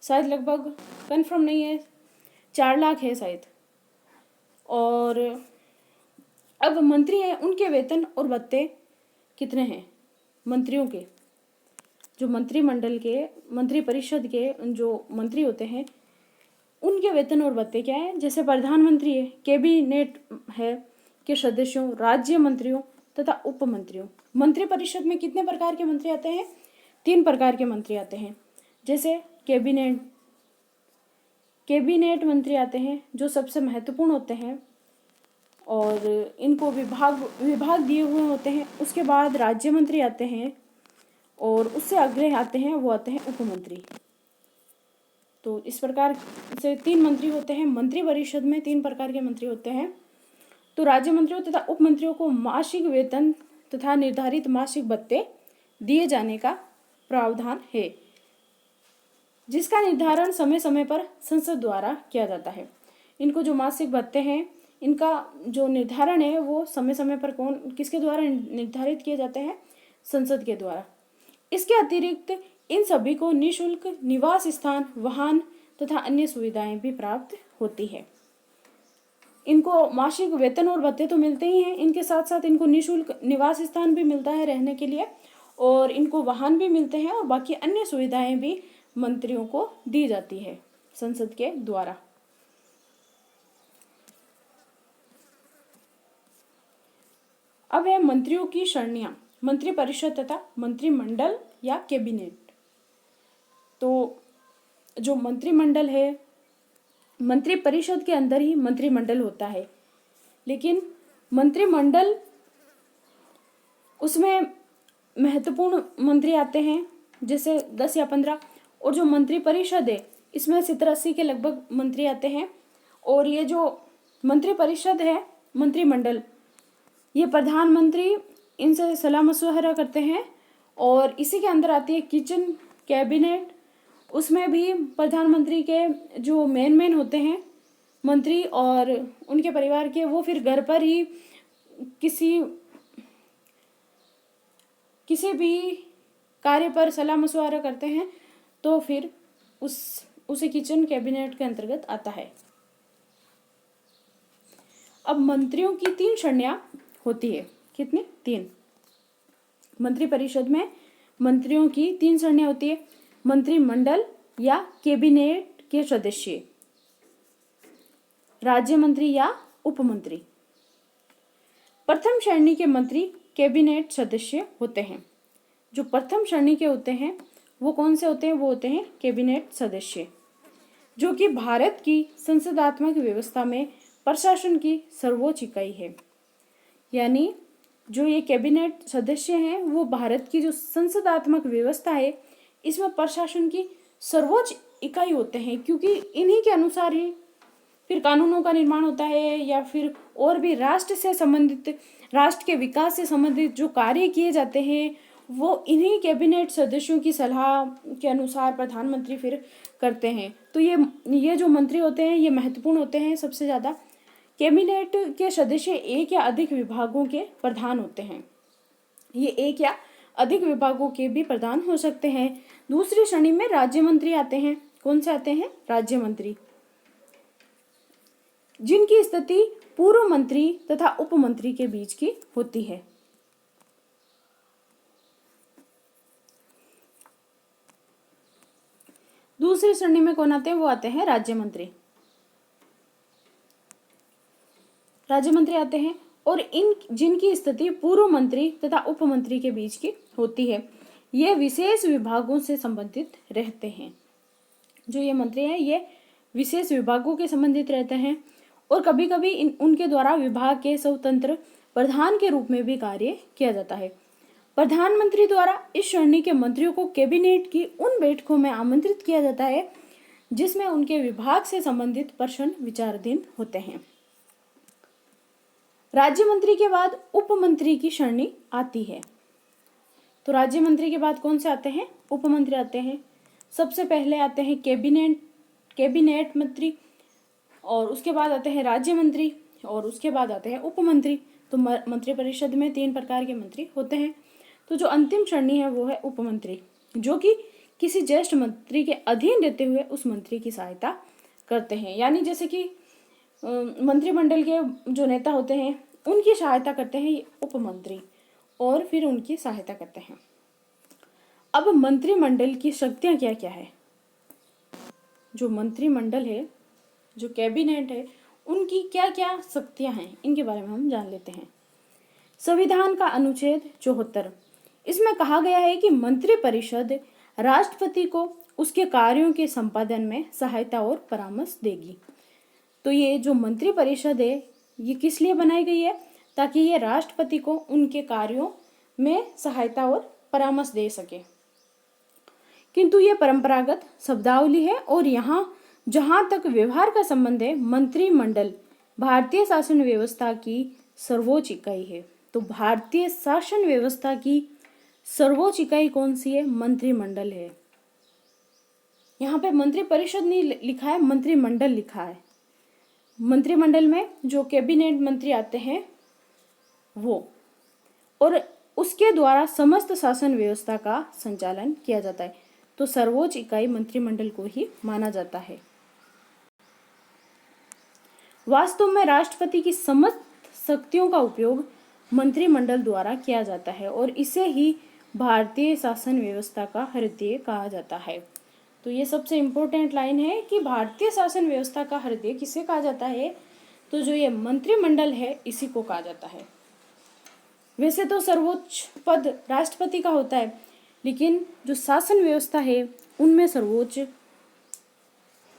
शायद लगभग कंफर्म नहीं है 4 लाख है शायद। और अब मंत्री है उनके वेतन और भत्ते कितने हैं? मंत्रियों के, जो मंत्रिमंडल के मंत्रिपरिषद के जो मंत्री होते हैं उनके वेतन और भत्ते क्या है? जैसे प्रधानमंत्री है, कैबिनेट है के सदस्यों, राज्य मंत्रियों तथा उप मंत्रियों। मंत्रिपरिषद में कितने प्रकार के मंत्री आते हैं? 3 प्रकार के मंत्री आते हैं। जैसे कैबिनेट मंत्री आते हैं जो सबसे महत्वपूर्ण होते हैं और इनको विभाग दिए हुए होते हैं। उसके बाद राज्य मंत्री आते हैं और उससे आगे आते हैं उप मंत्री। तो इस प्रकार से 3 मंत्री होते हैं। मंत्रिपरिषद में 3 प्रकार के मंत्री होते हैं। तो राज्य मंत्रियों तथा उप मंत्रियों को मासिक वेतन तथा निर्धारित मासिक भत्ते दिए जाने का प्रावधान है, जिसका निर्धारण समय समय पर संसद द्वारा किया जाता है। इनको जो मासिक भत्ते हैं इनका जो निर्धारण है वो समय समय पर किसके द्वारा निर्धारित किए जाते हैं? संसद के द्वारा। इसके अतिरिक्त इन सभी को निःशुल्क निवास स्थान, वाहन तथा अन्य सुविधाएं भी प्राप्त होती है। इनको मासिक वेतन और भत्ते तो मिलते ही हैं, इनके साथ साथ इनको निःशुल्क निवास स्थान भी मिलता है रहने के लिए, और इनको वाहन भी मिलते हैं, और बाकी अन्य सुविधाएं भी मंत्रियों को दी जाती है संसद के द्वारा। अब है मंत्रियों की श्रेणियां। मंत्रिपरिषद तथा मंत्रिमंडल या कैबिनेट। तो जो मंत्रिमंडल है, मंत्रिपरिषद के अंदर ही मंत्रिमंडल होता है, लेकिन मंत्रिमंडल उसमें महत्वपूर्ण मंत्री आते हैं जैसे 10 या 15, और जो मंत्रिपरिषद है इसमें 70-80 के लगभग मंत्री आते हैं। और ये जो मंत्रिपरिषद है, मंत्रिमंडल, ये प्रधानमंत्री इनसे सलाह मशवरा करते हैं। और इसी के अंदर आती है किचन कैबिनेट, उसमें भी प्रधानमंत्री के जो मेन होते हैं मंत्री और उनके परिवार के, वो फिर घर पर ही किसी भी कार्य पर सलाह मशवरा करते हैं, तो फिर उसे किचन कैबिनेट के अंतर्गत आता है। अब मंत्रियों की 3 श्रेणियां होती है। कितनी? 3। मंत्रिपरिषद में मंत्रियों की 3 श्रेणियां होती है। मंत्रिमंडल या कैबिनेट के सदस्य, राज्य मंत्री या उपमंत्री। प्रथम श्रेणी के मंत्री कैबिनेट सदस्य होते हैं। जो प्रथम श्रेणी के होते हैं वो कौन से होते हैं? वो होते हैं कैबिनेट सदस्य, जो कि भारत की संसदात्मक व्यवस्था में प्रशासन की सर्वोच्च इकाई है। यानी जो ये कैबिनेट सदस्य हैं वो भारत की जो संसदात्मक व्यवस्था है इसमें प्रशासन की सर्वोच्च इकाई होते हैं, क्योंकि इन्हीं के अनुसार ही फिर कानूनों का निर्माण होता है, या फिर और भी राष्ट्र से संबंधित, राष्ट्र के विकास से संबंधित जो कार्य किए जाते हैं वो इन्हीं कैबिनेट सदस्यों की सलाह के अनुसार प्रधानमंत्री फिर करते हैं। तो ये जो मंत्री होते हैं ये महत्वपूर्ण होते हैं सबसे ज़्यादा। कैबिनेट के सदस्य एक या अधिक विभागों के प्रधान होते हैं। ये एक या अधिक विभागों के भी प्रधान हो सकते हैं। दूसरी श्रेणी में राज्य मंत्री आते हैं। कौन से आते हैं? राज्य मंत्री, जिनकी स्थिति पूर्व मंत्री तथा उपमंत्री के बीच की होती है। दूसरी श्रेणी में कौन आते हैं? वो आते हैं राज्य मंत्री। राज्य मंत्री आते हैं और जिनकी स्थिति पूर्व मंत्री तथा उपमंत्री के बीच की होती है। ये विशेष विभागों से संबंधित रहते हैं। जो ये मंत्री हैं ये विशेष विभागों के संबंधित रहते हैं, और कभी कभी उनके द्वारा विभाग के स्वतंत्र प्रधान के रूप में भी कार्य किया जाता है। प्रधानमंत्री द्वारा इस श्रेणी के मंत्रियों को कैबिनेट की उन बैठकों में आमंत्रित किया जाता है जिसमें उनके विभाग से संबंधित प्रश्न विचाराधीन होते हैं। राज्य मंत्री के बाद उपमंत्री की श्रेणी आती है। तो राज्य मंत्री के बाद कौन से आते हैं? उपमंत्री आते हैं। सबसे पहले आते हैं कैबिनेट मंत्री, और उसके बाद आते हैं राज्य मंत्री, और उसके बाद आते हैं उपमंत्री। तो मंत्रिपरिषद में 3 प्रकार के मंत्री होते हैं। तो जो अंतिम श्रेणी है वो है उपमंत्री, जो कि किसी ज्येष्ठ मंत्री के अधीन रहते हुए उस मंत्री की सहायता करते हैं। यानी जैसे कि मंत्रिमंडल के जो नेता होते हैं उनकी सहायता करते हैं ये उपमंत्री, और फिर उनकी सहायता करते हैं। अब मंत्रिमंडल की शक्तियां क्या क्या है? जो मंत्रिमंडल है, जो कैबिनेट है, उनकी क्या क्या शक्तियां हैं, इनके बारे में हम जान लेते हैं। संविधान का अनुच्छेद 74, इसमें कहा गया है कि मंत्रिपरिषद राष्ट्रपति को उसके कार्यों के संपादन में सहायता और परामर्श देगी। तो ये जो मंत्रिपरिषद है ये किस लिए बनाई गई है? ताकि ये राष्ट्रपति को उनके कार्यों में सहायता और परामर्श दे सके। किंतु ये परंपरागत शब्दावली है, और यहाँ जहाँ तक व्यवहार का संबंध है, मंत्रिमंडल भारतीय शासन व्यवस्था की सर्वोच्च इकाई है। तो भारतीय शासन व्यवस्था की सर्वोच्च इकाई कौन सी है? मंत्रिमंडल है। यहाँ पे मंत्रिपरिषद नहीं लिखा है, मंत्रिमंडल लिखा है। मंत्रिमंडल में जो कैबिनेट मंत्री आते हैं वो, और उसके द्वारा समस्त शासन व्यवस्था का संचालन किया जाता है। तो सर्वोच्च इकाई मंत्रिमंडल को ही माना जाता है। वास्तव में राष्ट्रपति की समस्त शक्तियों का उपयोग मंत्रिमंडल द्वारा किया जाता है, और इसे ही भारतीय शासन व्यवस्था का हृदय कहा जाता है। तो ये सबसे इम्पोर्टेंट लाइन है कि भारतीय शासन व्यवस्था का हृदय किसे कहा जाता है? तो जो ये मंत्रिमंडल है इसी को कहा जाता है। वैसे तो सर्वोच्च पद राष्ट्रपति का होता है, लेकिन जो शासन व्यवस्था है उनमें सर्वोच्च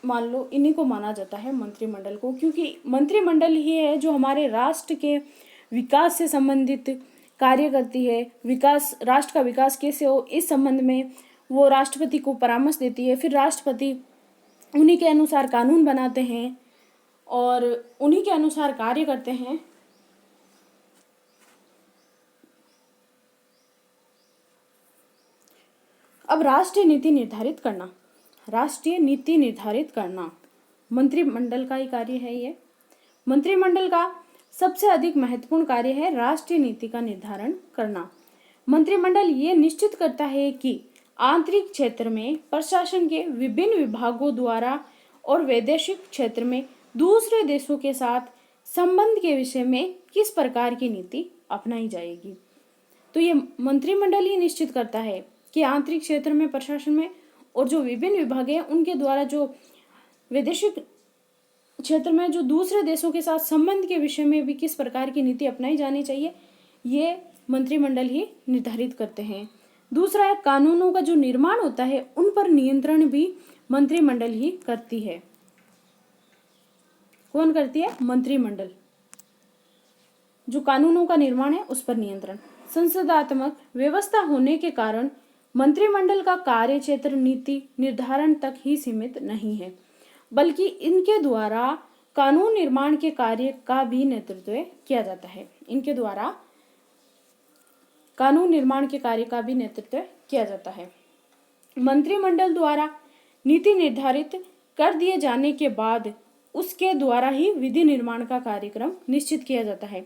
मान लो इन्हीं को माना जाता है, मंत्रिमंडल को, क्योंकि मंत्रिमंडल ही है जो हमारे राष्ट्र के विकास से संबंधित कार्य करती है। विकास, राष्ट्र का विकास कैसे हो इस संबंध में वो राष्ट्रपति को परामर्श देती है। फिर राष्ट्रपति उन्हीं के अनुसार कानून बनाते हैं और उन्हीं के अनुसार कार्य करते हैं। अब राष्ट्रीय नीति निर्धारित करना, राष्ट्रीय नीति निर्धारित करना मंत्रिमंडल का ही कार्य है। ये मंत्रिमंडल का सबसे अधिक महत्वपूर्ण कार्य है राष्ट्रीय नीति का निर्धारण करना। मंत्रिमंडल ये निश्चित करता है कि आंतरिक क्षेत्र में प्रशासन के विभिन्न विभागों द्वारा और वैदेशिक क्षेत्र में दूसरे देशों के साथ संबंध के विषय में किस प्रकार की नीति अपनाई जाएगी। तो ये मंत्रिमंडल ही निश्चित करता है कि आंतरिक क्षेत्र में प्रशासन में और जो विभिन्न विभाग हैं उनके द्वारा जो वैदेशिक क्षेत्र में जो दूसरे देशों के साथ संबंध के विषय में भी किस प्रकार की नीति अपनाई जानी चाहिए, ये मंत्रिमंडल ही निर्धारित करते हैं। दूसरा है कानूनों का जो निर्माण होता है उन पर नियंत्रण भी मंत्रिमंडल ही करती है। कौन करती है? मंत्रिमंडल। जो कानूनों का निर्माण है उस पर नियंत्रण। संसदात्मक व्यवस्था होने के कारण मंत्रिमंडल का कार्य क्षेत्र नीति निर्धारण तक ही सीमित नहीं है, बल्कि इनके द्वारा कानून निर्माण के कार्य का भी नेतृत्व किया जाता है। इनके द्वारा कानून निर्माण के कार्य का भी नेतृत्व किया जाता है। मंत्रिमंडल द्वारा नीति निर्धारित कर दिए जाने के बाद उसके द्वारा ही विधि निर्माण का कार्यक्रम निश्चित किया जाता है।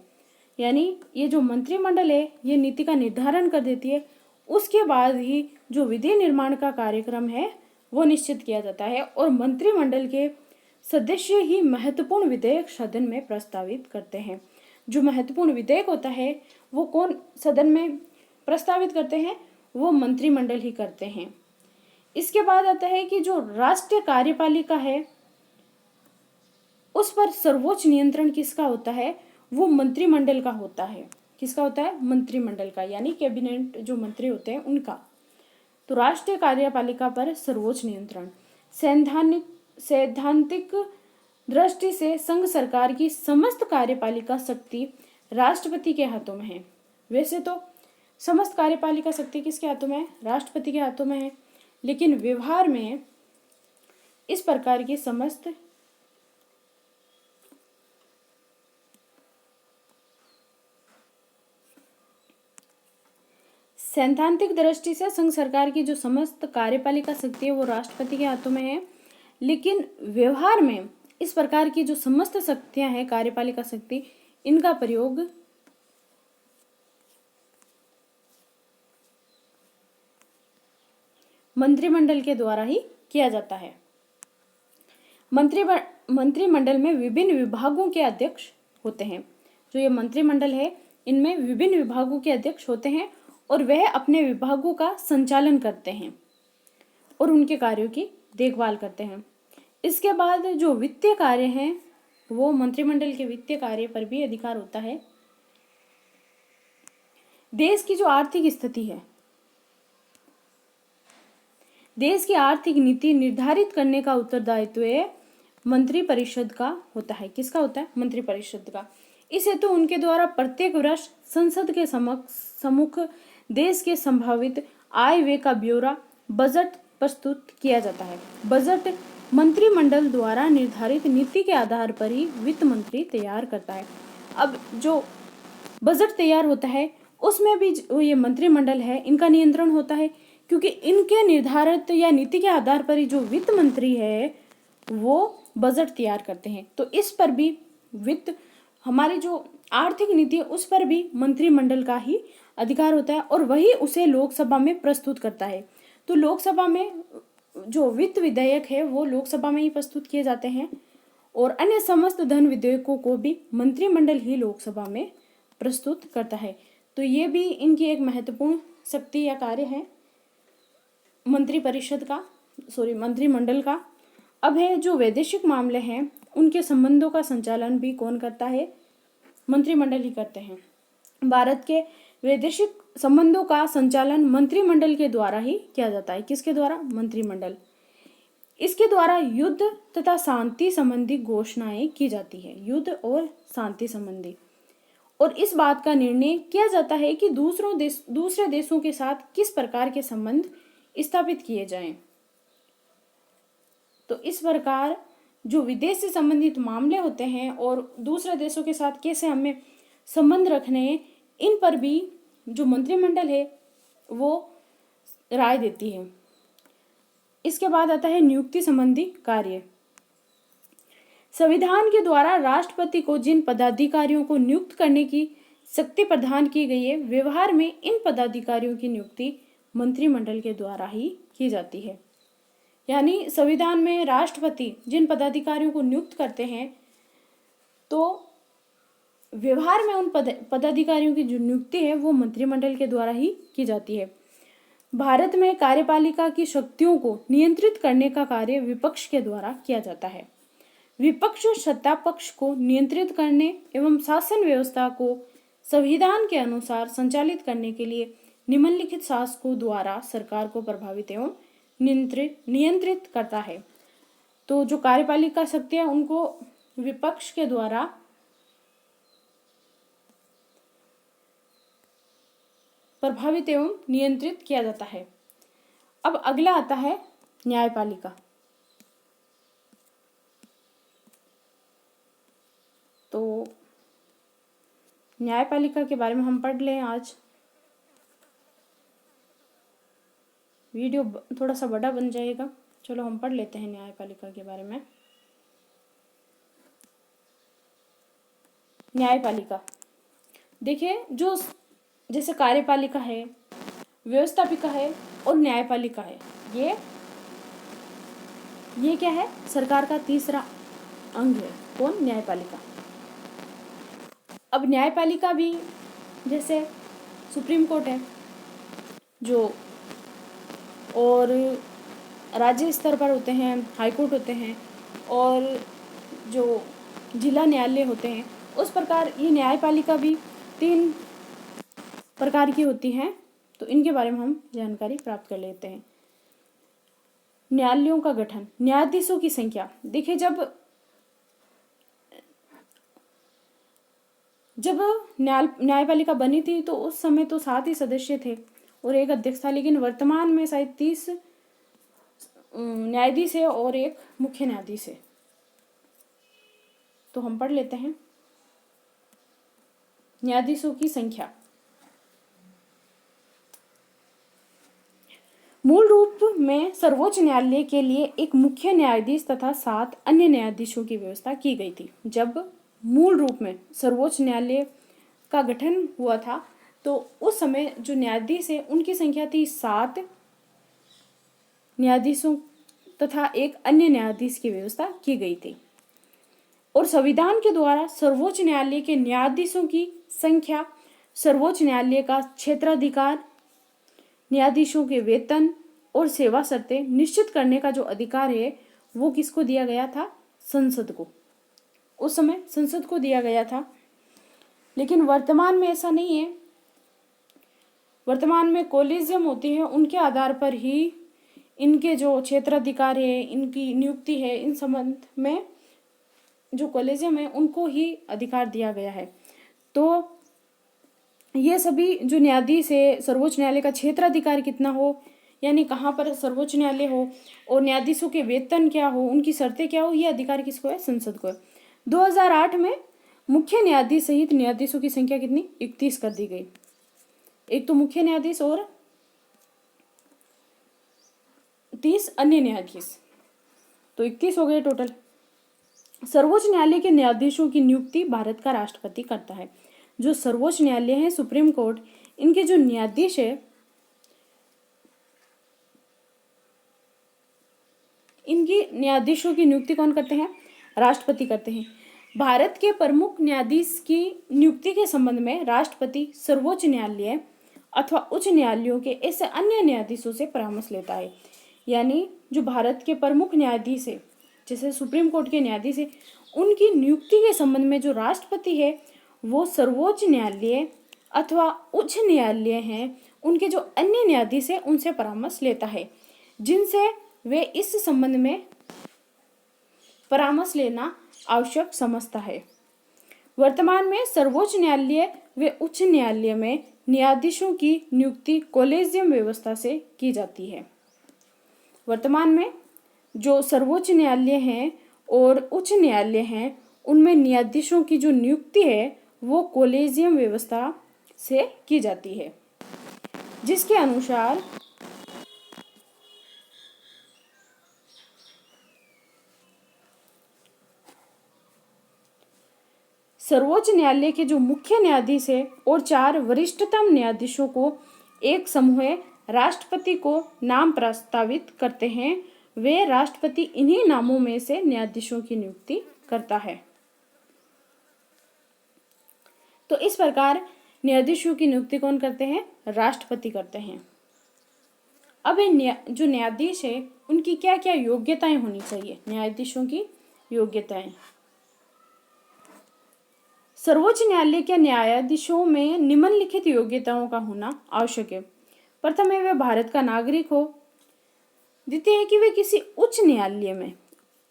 यानी ये जो मंत्रिमंडल है ये नीति का निर्धारण कर देती है, उसके बाद ही जो विधि निर्माण का कार्यक्रम है वो निश्चित किया जाता है और मंत्रिमंडल के सदस्य ही महत्वपूर्ण विधेयक सदन में प्रस्तावित करते हैं। जो महत्वपूर्ण विधेयक होता है वो कौन सदन में प्रस्तावित करते हैं? वो मंत्रिमंडल ही करते हैं। इसके बाद आता है कि जो राष्ट्रीय कार्यपालिका है उस पर सर्वोच्च नियंत्रण किसका होता है? वो मंत्रिमंडल का होता है। किसका होता है? मंत्रिमंडल का, यानी कैबिनेट जो मंत्री होते हैं उनका। तो राष्ट्रीय कार्यपालिका पर सर्वोच्च नियंत्रण। सैद्धांतिक दृष्टि से संघ सरकार की समस्त कार्यपालिका शक्ति राष्ट्रपति के हाथों में है। वैसे तो समस्त कार्यपालिका शक्ति किसके हाथों में है? राष्ट्रपति के हाथों में है, लेकिन व्यवहार में इस प्रकार की समस्त सैद्धांतिक दृष्टि से संघ सरकार की जो समस्त कार्यपालिका शक्ति है वो राष्ट्रपति के हाथों में है, लेकिन व्यवहार में इस प्रकार की जो समस्त शक्तियां हैं कार्यपालिका शक्ति, इनका प्रयोग मंत्रिमंडल के द्वारा ही किया जाता है। मंत्रिमंडल में विभिन्न विभागों के अध्यक्ष होते हैं। जो ये मंत्रिमंडल है इनमें विभिन्न विभागों के अध्यक्ष होते हैं और वह अपने विभागों का संचालन करते हैं और उनके कार्यों की देखभाल करते हैं। इसके बाद जो वित्तीय कार्य हैं वो मंत्रिमंडल के वित्तीय कार्य पर भी अधिकार होता है। देश की जो आर्थिक स्थिति है, देश की आर्थिक नीति निर्धारित करने का उत्तरदायित्व मंत्रिपरिषद का होता है। किसका होता है? मंत्रिपरिषद का। इस हेतु उनके द्वारा प्रत्येक वर्ष संसद के सम्मुख देश के संभावित आय व्यय का ब्यौरा बजट प्रस्तुत किया जाता है। बजट मंत्रिमंडल द्वारा निर्धारित नीति के आधार पर ही वित्त मंत्री तैयार करता है। अब जो बजट तैयार होता है उसमें भी ये मंत्रिमंडल है इनका नियंत्रण होता है, क्योंकि इनके निर्धारित या नीति के आधार पर ही जो वित्त मंत्री है वो बजट तैयार करते हैं। तो इस पर भी वित्त, हमारी जो आर्थिक नीति है उस पर भी मंत्रिमंडल का ही अधिकार होता है और वही उसे लोकसभा में प्रस्तुत करता है। तो लोकसभा में जो वित्त विधेयक है वो लोकसभा में ही प्रस्तुत किए जाते हैं और अन्य समस्त धन विधेयकों को भी मंत्रिमंडल ही लोकसभा में प्रस्तुत करता है। तो ये भी इनकी एक महत्वपूर्ण शक्ति या कार्य है मंत्रिमंडल का। अब है जो वैदेशिक मामले हैं उनके संबंधों का संचालन भी कौन करता है? मंत्रिमंडल ही करते हैं। भारत के वैदेशिक संबंधों का संचालन मंत्रिमंडल के द्वारा ही किया जाता है। किसके द्वारा? मंत्रिमंडल। इसके द्वारा युद्ध तथा शांति संबंधी घोषणाएं की जाती है, युद्ध और शांति संबंधी। और इस बात का निर्णय किया जाता है कि दूसरे देशों के साथ किस प्रकार के संबंध स्थापित किए जाएं। तो इस प्रकार जो विदेश से संबंधित मामले होते हैं और दूसरे देशों के साथ कैसे हमें संबंध रखने हैं, इन पर भी जो मंत्रिमंडल है वो राय देती है। इसके बाद आता है नियुक्ति संबंधी कार्य। संविधान के द्वारा राष्ट्रपति को जिन पदाधिकारियों को नियुक्त करने की शक्ति प्रदान की गई है, व्यवहार में इन पदाधिकारियों की नियुक्ति मंत्रिमंडल के द्वारा ही की जाती है। यानी संविधान में राष्ट्रपति जिन पदाधिकारियों को नियुक्त करते हैं, तो व्यवहार में उन पदाधिकारियों की जो नियुक्ति है वो मंत्रिमंडल के द्वारा ही की जाती है। भारत में कार्यपालिका की शक्तियों को नियंत्रित करने का कार्य विपक्ष के द्वारा किया जाता है। विपक्ष सत्ता पक्ष को नियंत्रित करने एवं शासन व्यवस्था को संविधान के अनुसार संचालित करने के लिए निम्नलिखित शासकों द्वारा सरकार को प्रभावित एवं नियंत्रित करता है। तो जो कार्यपालिका शक्तियां उनको विपक्ष के द्वारा प्रभावित एवं नियंत्रित किया जाता है। अब अगला आता है न्यायपालिका। तो न्यायपालिका के बारे में हम पढ़ लें। आज वीडियो थोड़ा सा बड़ा बन जाएगा, चलो हम पढ़ लेते हैं न्यायपालिका के बारे में। न्यायपालिका देखिए, जो जैसे कार्यपालिका है, व्यवस्थापिका है और न्यायपालिका है, ये क्या है? सरकार का तीसरा अंग है। कौन? न्यायपालिका। अब न्यायपालिका भी जैसे सुप्रीम कोर्ट है जो, और राज्य स्तर पर होते हैं हाई कोर्ट होते हैं, और जो जिला न्यायालय होते हैं, उस प्रकार ये न्यायपालिका भी 3 प्रकार की होती हैं। तो इनके बारे में हम जानकारी प्राप्त कर लेते हैं। न्यायालयों का गठन, न्यायाधीशों की संख्या। देखिए, जब न्यायपालिका बनी थी तो उस समय तो 7 ही सदस्य थे और एक अध्यक्ष था, लेकिन वर्तमान में शायद 30 न्यायाधीश है और एक मुख्य न्यायाधीश है। तो हम पढ़ लेते हैं न्यायाधीशों की संख्या। मूल रूप में सर्वोच्च न्यायालय के लिए एक मुख्य न्यायाधीश तथा 7 अन्य न्यायाधीशों की व्यवस्था की गई थी। जब मूल रूप में सर्वोच्च न्यायालय का गठन हुआ था तो उस समय जो न्यायाधीश है उनकी संख्या थी 7 न्यायाधीशों तथा एक अन्य न्यायाधीश की व्यवस्था की गई थी। और संविधान के द्वारा सर्वोच्च न्यायालय के न्यायाधीशों की संख्या, सर्वोच्च न्यायालय का क्षेत्राधिकार, न्यायाधीशों के वेतन और सेवा शर्तें निश्चित करने का जो अधिकार है वो किसको दिया गया था? संसद को। उस समय संसद को दिया गया था, लेकिन वर्तमान में ऐसा नहीं है। वर्तमान में कॉलेजियम होती है, उनके आधार पर ही इनके जो क्षेत्राधिकार है, इनकी नियुक्ति है, इन संबंध में जो कॉलेजियम है उनको ही अधिकार दिया गया है। तो ये सभी जो न्यायाधीश है, सर्वोच्च न्यायालय का क्षेत्राधिकार कितना हो, यानी कहाँ पर सर्वोच्च न्यायालय हो, और न्यायाधीशों के वेतन क्या हो, उनकी शर्तें क्या हो, ये अधिकार किसको है? संसद को है। 2008 में मुख्य न्यायाधीश सहित न्यायाधीशों की संख्या कितनी? 31 कर दी गई। एक तो मुख्य न्यायाधीश और 30 अन्य न्यायाधीश, तो 21 हो गए टोटल। सर्वोच्च न्यायालय के न्यायाधीशों की नियुक्ति भारत का राष्ट्रपति करता है। जो सर्वोच्च न्यायालय है, सुप्रीम कोर्ट, इनके जो न्यायाधीश है, इनकी न्यायाधीशों की नियुक्ति कौन करते हैं? राष्ट्रपति करते हैं। भारत के प्रमुख न्यायाधीश की नियुक्ति के संबंध में राष्ट्रपति सर्वोच्च न्यायालय अथवा उच्च न्यायालयों के ऐसे अन्य न्यायाधीशों से परामर्श लेता है। यानी जो भारत के प्रमुख न्यायाधीश है, जैसे सुप्रीम कोर्ट के न्यायाधीश है, उनकी नियुक्ति के संबंध में जो राष्ट्रपति है वो सर्वोच्च न्यायालय अथवा उच्च न्यायालय हैं, उनके जो अन्य न्यायाधीश है उनसे परामर्श लेता है, जिनसे वे इस संबंध में परामर्श लेना आवश्यक समझता है। वर्तमान में सर्वोच्च न्यायालय व उच्च न्यायालय में न्यायाधीशों की नियुक्ति कॉलेजियम व्यवस्था से की जाती है। वर्तमान में जो सर्वोच्च न्यायालय हैं और उच्च न्यायालय हैं, उनमें न्यायाधीशों की जो नियुक्ति है वो कॉलेजियम व्यवस्था से की जाती है, जिसके अनुसार सर्वोच्च न्यायालय के जो मुख्य न्यायाधीश है और 4 वरिष्ठतम न्यायाधीशों को एक समूह राष्ट्रपति को नाम प्रस्तावित करते हैं। वे राष्ट्रपति इन्हीं नामों में से न्यायाधीशों की नियुक्ति करता है। तो इस प्रकार न्यायाधीशों की नियुक्ति कौन करते हैं? राष्ट्रपति करते हैं। अब जो न्यायाधीश है उनकी क्या क्या योग्यताएं होनी चाहिए? न्यायाधीशों की योग्यताएं। सर्वोच्च न्यायालय के न्यायाधीशों में निम्नलिखित योग्यताओं का होना आवश्यक है। प्रथम है वे भारत का नागरिक हो। द्वितीय है कि वे किसी उच्च न्यायालय में,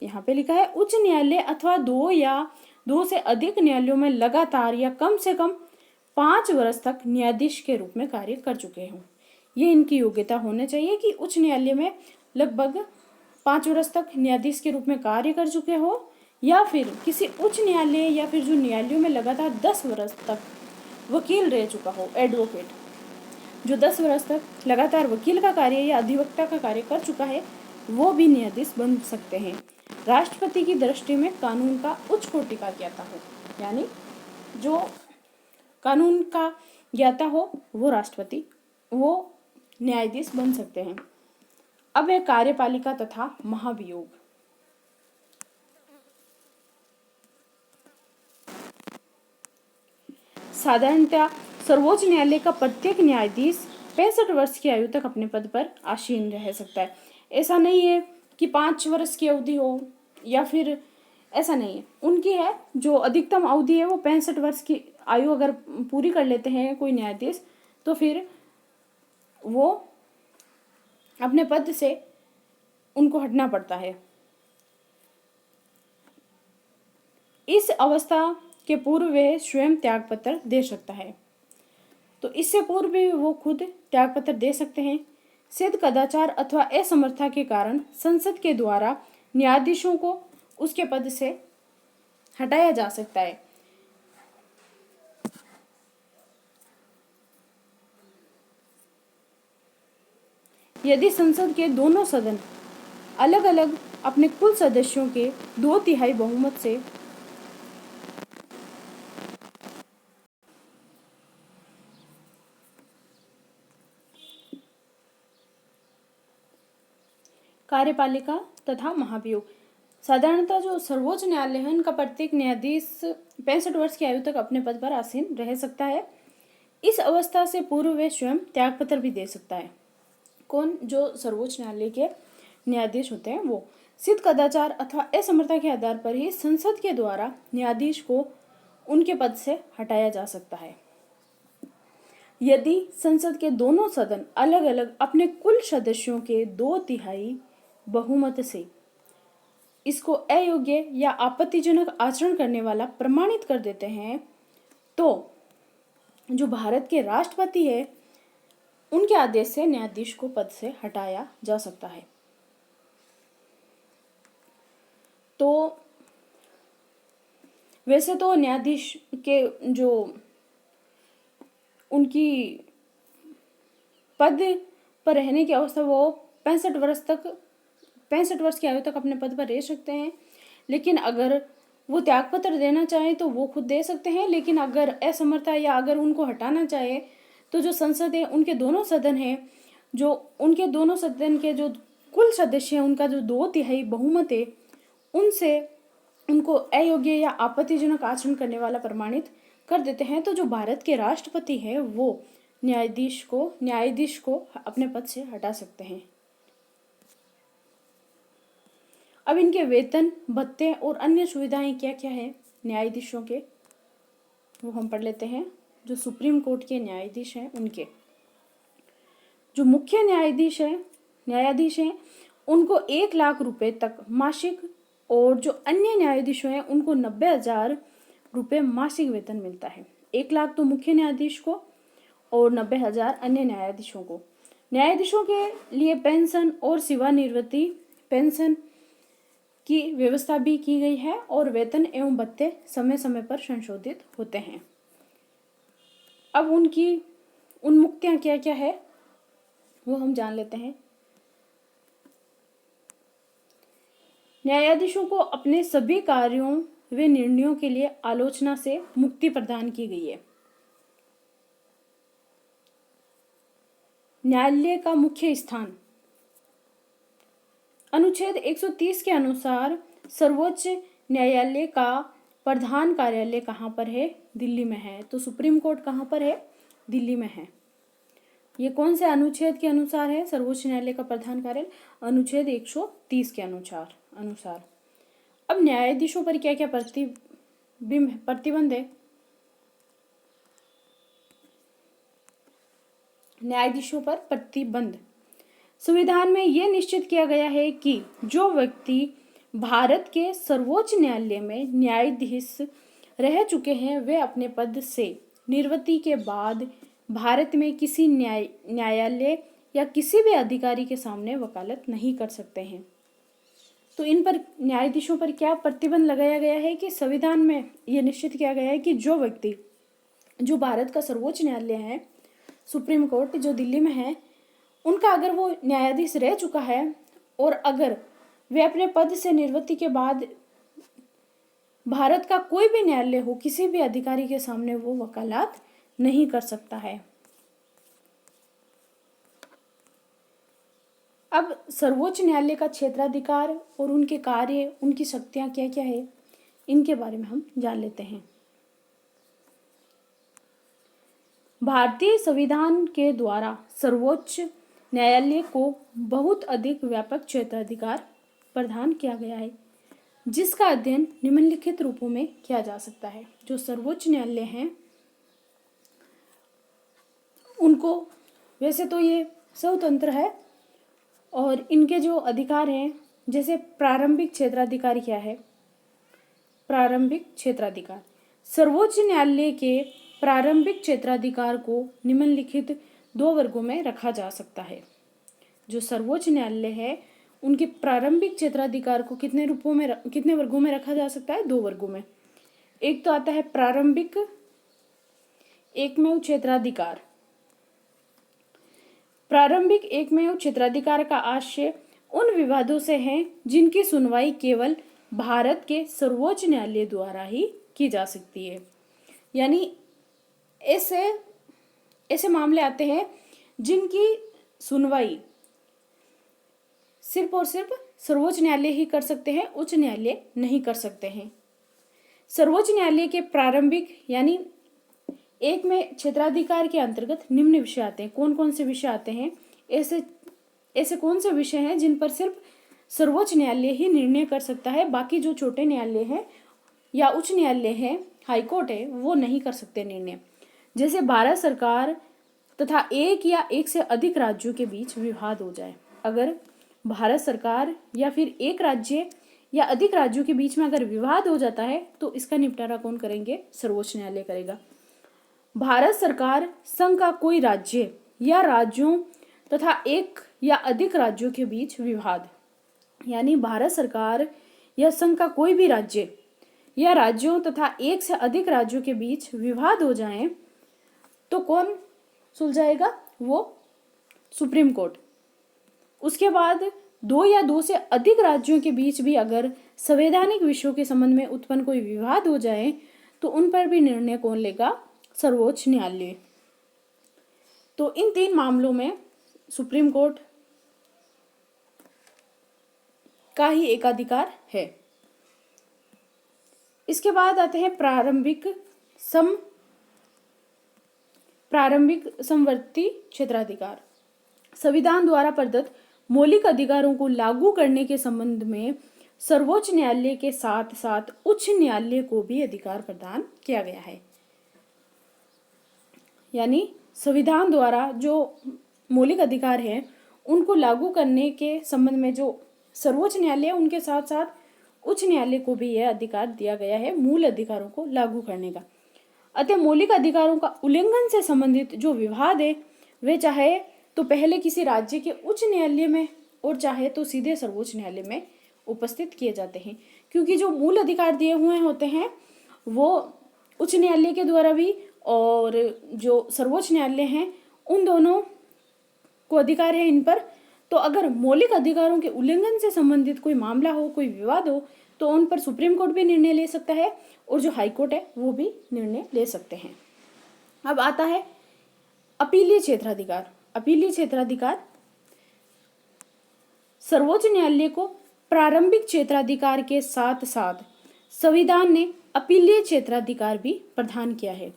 यहाँ पे लिखा है उच्च न्यायालय अथवा 2 या 2 से अधिक न्यायालयों में लगातार या कम से कम 5 वर्ष तक न्यायाधीश के रूप में कार्य कर चुके हों। ये इनकी योग्यता होनी चाहिए कि उच्च न्यायालय में लगभग 5 वर्ष तक न्यायाधीश के रूप में कार्य कर चुके हो, या फिर किसी उच्च न्यायालय या फिर जो न्यायालयों में लगातार 10 वर्ष तक वकील रह चुका हो, एडवोकेट, जो 10 वर्ष तक लगातार वकील का कार्य या अधिवक्ता का कार्य कर चुका है, वो भी न्यायाधीश बन सकते हैं। राष्ट्रपति की दृष्टि में कानून का उच्च कोटि का ज्ञाता हो, यानी जो कानून का ज्ञाता हो वो राष्ट्रपति, वो न्यायाधीश बन सकते हैं। अब है कार्यपालिका तथा महाभियोग। साधारणतः सर्वोच्च न्यायालय का प्रत्येक न्यायाधीश 65 वर्ष की आयु तक अपने पद पर आसीन रह सकता है। ऐसा नहीं है कि 5 वर्ष की अवधि हो, या फिर ऐसा नहीं है, उनकी है जो अधिकतम अवधि है वो 65 वर्ष की आयु अगर पूरी कर लेते हैं कोई न्यायाधीश, तो फिर वो अपने पद से उनको हटना पड़ता है। इस अवस्था के पूर्व वह स्वयं त्यागपत्र दे सकता है, तो इससे पूर्व भी वो खुद त्यागपत्र दे सकते हैं। सिद्ध कदाचार अथवा असमर्थता के कारण संसद के द्वारा न्यायाधीशों को उसके पद से हटाया जा सकता है। यदि संसद के दोनों सदन अलग अलग अपने कुल सदस्यों के 2/3 बहुमत से कार्यपालिका तथा महाभियोग। साधारणतः जो सर्वोच्च न्यायालय है उनका प्रत्येक न्यायाधीश 65 वर्ष की आयु तक अपने पद पर आसीन रह सकता है। इस अवस्था से पूर्व वे स्वयं त्यागपत्र भी दे सकता है। कौन? जो सर्वोच्च न्यायालय के न्यायाधीश होते हैं वो। सिद्ध कदाचार अथवा असमर्थता के आधार पर ही संसद के द्वारा न्यायाधीश को उनके पद से हटाया जा सकता है। यदि संसद के दोनों सदन अलग अलग अपने कुल सदस्यों के 2/3 बहुमत से इसको अयोग्य या आपत्तिजनक आचरण करने वाला प्रमाणित कर देते हैं, तो जो भारत के राष्ट्रपति है उनके आदेश से न्यायाधीश को पद से हटाया जा सकता है। तो वैसे तो न्यायाधीश के जो उनकी पद पर रहने की अवस्था वो 65 वर्ष की आयु तक अपने पद पर रह सकते हैं, लेकिन अगर वो त्यागपत्र देना चाहे तो वो खुद दे सकते हैं। लेकिन अगर असमर्थता या अगर उनको हटाना चाहे तो जो संसद है उनके दोनों सदन है, जो उनके दोनों सदन के जो कुल सदस्य हैं उनका जो 2/3 बहुमत है, उनसे उनको अयोग्य या आपत्तिजनक आचरण करने वाला प्रमाणित कर देते हैं। तो जो भारत के राष्ट्रपति है वो न्यायाधीश को अपने पद से हटा सकते हैं। अब इनके वेतन, भत्ते और अन्य सुविधाएं क्या क्या है न्यायाधीशों के, वो हम पढ़ लेते हैं। जो सुप्रीम कोर्ट के न्यायाधीश हैं उनके। जो मुख्य न्यायाधीश हैं उनको 1 लाख रुपए तक मासिक, और जो अन्य न्यायाधीश हैं उनको 90,000 रुपये मासिक वेतन मिलता है। 1 लाख तो मुख्य न्यायाधीश को और 90,000 अन्य न्यायाधीशों को। न्यायाधीशों के लिए पेंशन और सेवानिवृत्ति पेंशन की व्यवस्था भी की गई है, और वेतन एवं भत्ते समय समय पर संशोधित होते हैं। अब उनकी उन्मुक्तियां क्या क्या है वो हम जान लेते हैं। न्यायाधीशों को अपने सभी कार्यों व निर्णयों के लिए आलोचना से मुक्ति प्रदान की गई है। न्यायालय का मुख्य स्थान अनुच्छेद 130 के अनुसार सर्वोच्च न्यायालय का प्रधान कार्यालय कहाँ पर है? दिल्ली में है। तो सुप्रीम कोर्ट कहाँ पर है? दिल्ली में है। ये कौन से अनुच्छेद के अनुसार है सर्वोच्च न्यायालय का प्रधान कार्यालय? अनुच्छेद 130 के अनुसार। अब न्यायाधीशों पर क्या क्या प्रतिबंध है? न्यायाधीशों पर प्रतिबंध, संविधान में यह निश्चित किया गया है कि जो व्यक्ति भारत के सर्वोच्च न्यायालय में न्यायाधीश रह चुके हैं वे अपने पद से निवृत्ति के बाद भारत में किसी न्यायालय या किसी भी अधिकारी के सामने वकालत नहीं कर सकते हैं। तो इन पर न्यायाधीशों पर क्या प्रतिबंध लगाया गया है कि संविधान में यह निश्चित किया गया है कि जो व्यक्ति जो भारत का सर्वोच्च न्यायालय है, सुप्रीम कोर्ट जो दिल्ली में है, उनका अगर वो न्यायाधीश रह चुका है और अगर वे अपने पद से निवृत्ति के बाद भारत का कोई भी न्यायालय हो किसी भी अधिकारी के सामने वो वकालत नहीं कर सकता है। अब सर्वोच्च न्यायालय का क्षेत्राधिकार और उनके कार्य, उनकी शक्तियां क्या क्या है, इनके बारे में हम जान लेते हैं। भारतीय संविधान के द्वारा सर्वोच्च न्यायालय को बहुत अधिक व्यापक क्षेत्राधिकार प्रदान किया गया है, जिसका अध्ययन निम्नलिखित रूपों में किया जा सकता है। जो सर्वोच्च न्यायालय हैं उनको वैसे तो ये स्वतंत्र है और इनके जो अधिकार हैं, जैसे प्रारंभिक क्षेत्राधिकार क्या है? प्रारंभिक क्षेत्राधिकार, सर्वोच्च न्यायालय के प्रारंभिक क्षेत्राधिकार को निम्नलिखित 2 वर्गों में रखा जा सकता है। जो सर्वोच्च न्यायालय है उनके प्रारंभिक क्षेत्राधिकार को कितने वर्गों में रखा जा सकता है? 2 वर्गों में। एक तो आता है प्रारंभिक एकमेव क्षेत्राधिकार। प्रारंभिक एकमेव क्षेत्राधिकार का आशय उन विवादों से है जिनकी सुनवाई केवल भारत के सर्वोच्च न्यायालय द्वारा ही की जा सकती है। यानी ऐसे मामले आते हैं जिनकी सुनवाई सिर्फ और सिर्फ सर्वोच्च न्यायालय ही कर सकते हैं, उच्च न्यायालय नहीं कर सकते हैं। सर्वोच्च न्यायालय के प्रारंभिक यानी एक में क्षेत्राधिकार के अंतर्गत निम्न विषय आते हैं। कौन कौन से विषय आते हैं? ऐसे कौन से विषय हैं जिन पर सिर्फ सर्वोच्च न्यायालय ही निर्णय कर सकता है, बाकी जो छोटे न्यायालय हैं या उच्च न्यायालय है, हाईकोर्ट है, वो नहीं कर सकते निर्णय। जैसे भारत सरकार तथा एक या एक से अधिक राज्यों के बीच विवाद हो जाए, अगर भारत सरकार या फिर एक राज्य या अधिक राज्यों के बीच में अगर विवाद हो जाता है तो इसका निपटारा कौन करेंगे? सर्वोच्च न्यायालय करेगा। भारत सरकार संघ का कोई राज्य या राज्यों तथा एक या अधिक राज्यों के बीच विवाद, यानी भारत सरकार या संघ का कोई भी राज्य या राज्यों तथा एक से अधिक राज्यों के बीच विवाद हो जाए तो कौन सुलझाएगा? वो सुप्रीम कोर्ट। उसके बाद 2 या 2 से अधिक राज्यों के बीच भी अगर संवैधानिक विषयों के संबंध में उत्पन्न कोई विवाद हो जाए तो उन पर भी निर्णय कौन लेगा? सर्वोच्च न्यायालय। तो इन 3 मामलों में सुप्रीम कोर्ट का ही एकाधिकार है। इसके बाद आते हैं प्रारंभिक समवर्ती क्षेत्राधिकार। संविधान द्वारा प्रदत्त मौलिक अधिकारों को लागू करने के संबंध में सर्वोच्च न्यायालय के साथ साथ उच्च न्यायालय को भी अधिकार प्रदान किया गया है। यानी संविधान द्वारा जो मौलिक अधिकार हैं उनको लागू करने के संबंध में जो सर्वोच्च न्यायालय, उनके साथ साथ उच्च न्यायालय को भी यह अधिकार दिया गया है मूल अधिकारों को लागू करने का। अतः मौलिक अधिकारों का उल्लंघन से संबंधित जो विवाद है वे चाहे तो पहले किसी राज्य के उच्च न्यायालय में और चाहे तो सीधे सर्वोच्च न्यायालय में उपस्थित किए जाते हैं, क्योंकि जो मूल अधिकार दिए हुए होते हैं वो उच्च न्यायालय के द्वारा भी और जो सर्वोच्च न्यायालय हैं उन दोनों को अधिकार है इन पर। तो अगर मौलिक अधिकारों के उल्लंघन से संबंधित कोई मामला हो, कोई विवाद हो, तो उन पर सुप्रीम कोर्ट भी निर्णय ले सकता है और जो हाई कोर्ट है वो भी निर्णय ले सकते हैं। अब आता है अपीलीय क्षेत्राधिकार। अपीलीय क्षेत्राधिकार सर्वोच्च न्यायालय को प्रारंभिक क्षेत्राधिकार के साथ साथ संविधान ने अपीलीय क्षेत्राधिकार भी प्रदान किया है।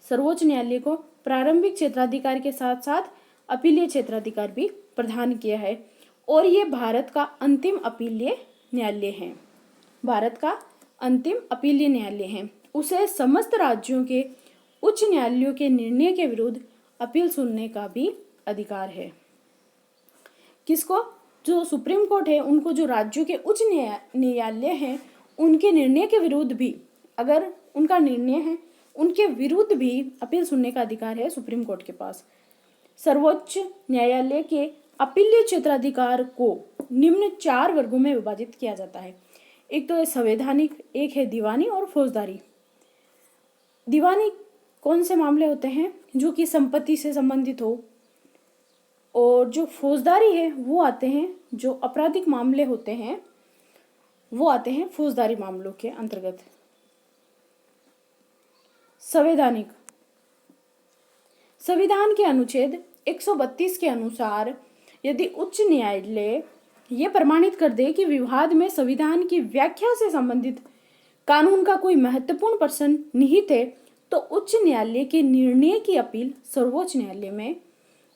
सर्वोच्च न्यायालय को प्रारंभिक क्षेत्राधिकार के साथ साथ अपीलीय क्षेत्राधिकार भी प्रदान किया है और ये भारत का अंतिम अपीलीय न्यायालय है। भारत का अंतिम अपीलीय न्यायालय है। उसे समस्त राज्यों के उच्च न्यायालयों के निर्णय के विरुद्ध अपील सुनने का भी अधिकार है। किसको? जो सुप्रीम कोर्ट है उनको जो राज्यों के उच्च न्यायालय हैं उनके निर्णय के विरुद्ध भी, अगर उनका निर्णय है उनके विरुद्ध भी अपील सुनने का अधिकार है सुप्रीम कोर्ट के पास। सर्वोच्च न्यायालय के अपीलीय क्षेत्राधिकार को निम्न 4 वर्गों में विभाजित किया जाता है। एक तो है संवैधानिक, एक है दीवानी और फौजदारी। दीवानी कौन से मामले होते हैं? जो कि संपत्ति से संबंधित हो, और जो फौजदारी है वो आते हैं, जो आपराधिक मामले होते हैं वो आते हैं फौजदारी मामलों के अंतर्गत। संवैधानिक, संविधान के अनुच्छेद 132 के अनुसार यदि उच्च न्यायालय ये प्रमाणित कर दे कि विवाद में संविधान की व्याख्या से संबंधित कानून का कोई महत्वपूर्ण प्रश्न निहित है तो उच्च न्यायालय के निर्णय की अपील सर्वोच्च न्यायालय में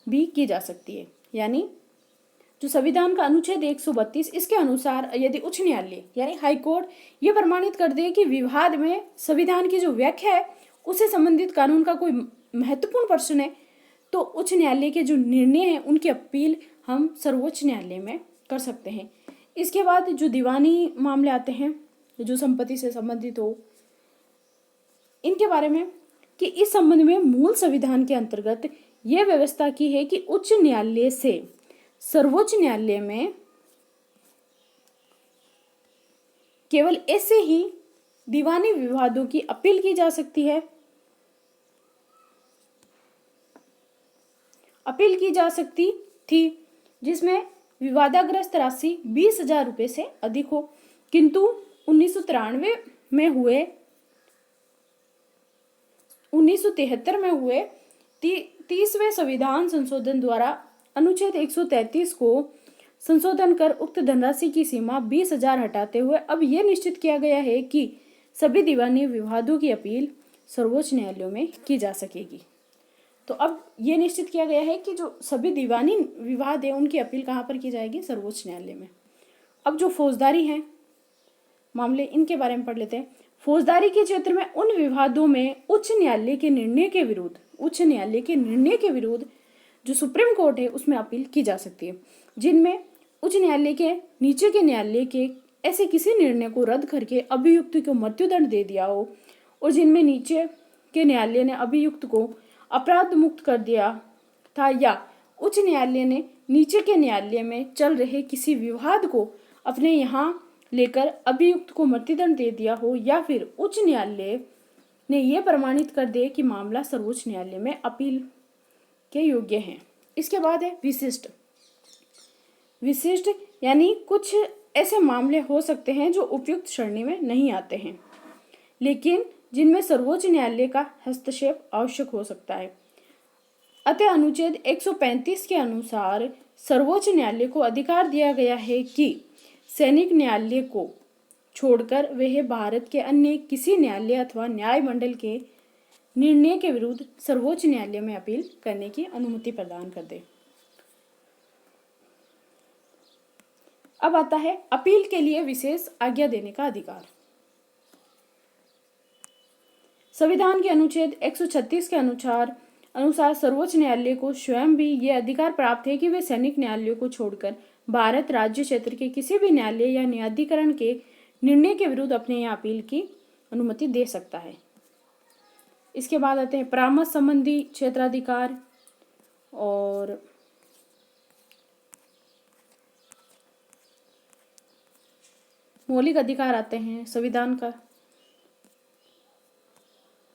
भी की जा सकती है। यानी जो संविधान का अनुच्छेद 132 इसके अनुसार यदि उच्च न्यायालय यानी हाई कोर्ट ये प्रमाणित कर दे कि विवाद में संविधान की जो व्याख्या है उससे संबंधित कानून का कोई महत्वपूर्ण प्रश्न है तो उच्च न्यायालय के जो निर्णय है उनकी अपील हम सर्वोच्च न्यायालय में कर सकते हैं। इसके बाद जो दीवानी मामले आते हैं जो संपत्ति से संबंधित हो, इनके बारे में कि इस संबंध में मूल संविधान के अंतर्गत यह व्यवस्था की है कि उच्च न्यायालय से सर्वोच्च न्यायालय में केवल ऐसे ही दीवानी विवादों की अपील की जा सकती है। अपील की जा सकती थी जिसमें विवादाग्रस्त राशि 20,000 रुपए से अधिक हो, किंतु 1973 में हुए 30वें संविधान संशोधन द्वारा अनुच्छेद 133 को संशोधन कर उक्त धनराशि की सीमा 20,000 हटाते हुए अब यह निश्चित किया गया है कि सभी दीवानी विवादों की अपील सर्वोच्च न्यायालयों में की जा सकेगी। तो अब ये निश्चित किया गया है कि जो सभी दीवानी विवाद है उनकी अपील कहाँ पर की जाएगी? सर्वोच्च न्यायालय में। अब जो फौजदारी हैं मामले, इनके बारे में पढ़ लेते हैं। फौजदारी के क्षेत्र में उन विवादों में उच्च न्यायालय के निर्णय के विरुद्ध जो सुप्रीम कोर्ट है उसमें अपील की जा सकती है, जिनमें उच्च न्यायालय के नीचे के न्यायालय के ऐसे किसी निर्णय को रद्द करके अभियुक्त को मृत्युदंड दे दिया हो और जिनमें नीचे के न्यायालय ने अभियुक्त को अपराध मुक्त कर दिया था, या उच्च न्यायालय ने नीचे के न्यायालय में चल रहे किसी विवाद को अपने यहाँ लेकर अभियुक्त को मृत्युदंड दे दिया हो, या फिर उच्च न्यायालय ने यह प्रमाणित कर दे कि मामला सर्वोच्च न्यायालय में अपील के योग्य है। इसके बाद है विशिष्ट यानी कुछ ऐसे मामले हो सकते हैं जो उपयुक्त श्रेणी में नहीं आते हैं लेकिन जिनमें सर्वोच्च न्यायालय का हस्तक्षेप आवश्यक हो सकता है। अतः अनुच्छेद 135 के अनुसार सर्वोच्च न्यायालय को अधिकार दिया गया है कि सैनिक न्यायालय को छोड़कर वह भारत के अन्य किसी न्यायालय अथवा न्याय मंडल के निर्णय के विरुद्ध सर्वोच्च न्यायालय में अपील करने की अनुमति प्रदान कर दे। अब आता है अपील के लिए विशेष आज्ञा देने का अधिकार। संविधान के अनुच्छेद 136 के अनुसार अनुसार सर्वोच्च न्यायालय को स्वयं भी ये अधिकार प्राप्त है कि वे सैनिक न्यायालयों को छोड़कर भारत राज्य क्षेत्र के किसी भी न्यायालय या न्यायाधिकरण के निर्णय के विरुद्ध अपने यहाँ अपील की अनुमति दे सकता है। इसके बाद आते हैं परामर्श संबंधी क्षेत्राधिकार और मौलिक अधिकार आते हैं संविधान का।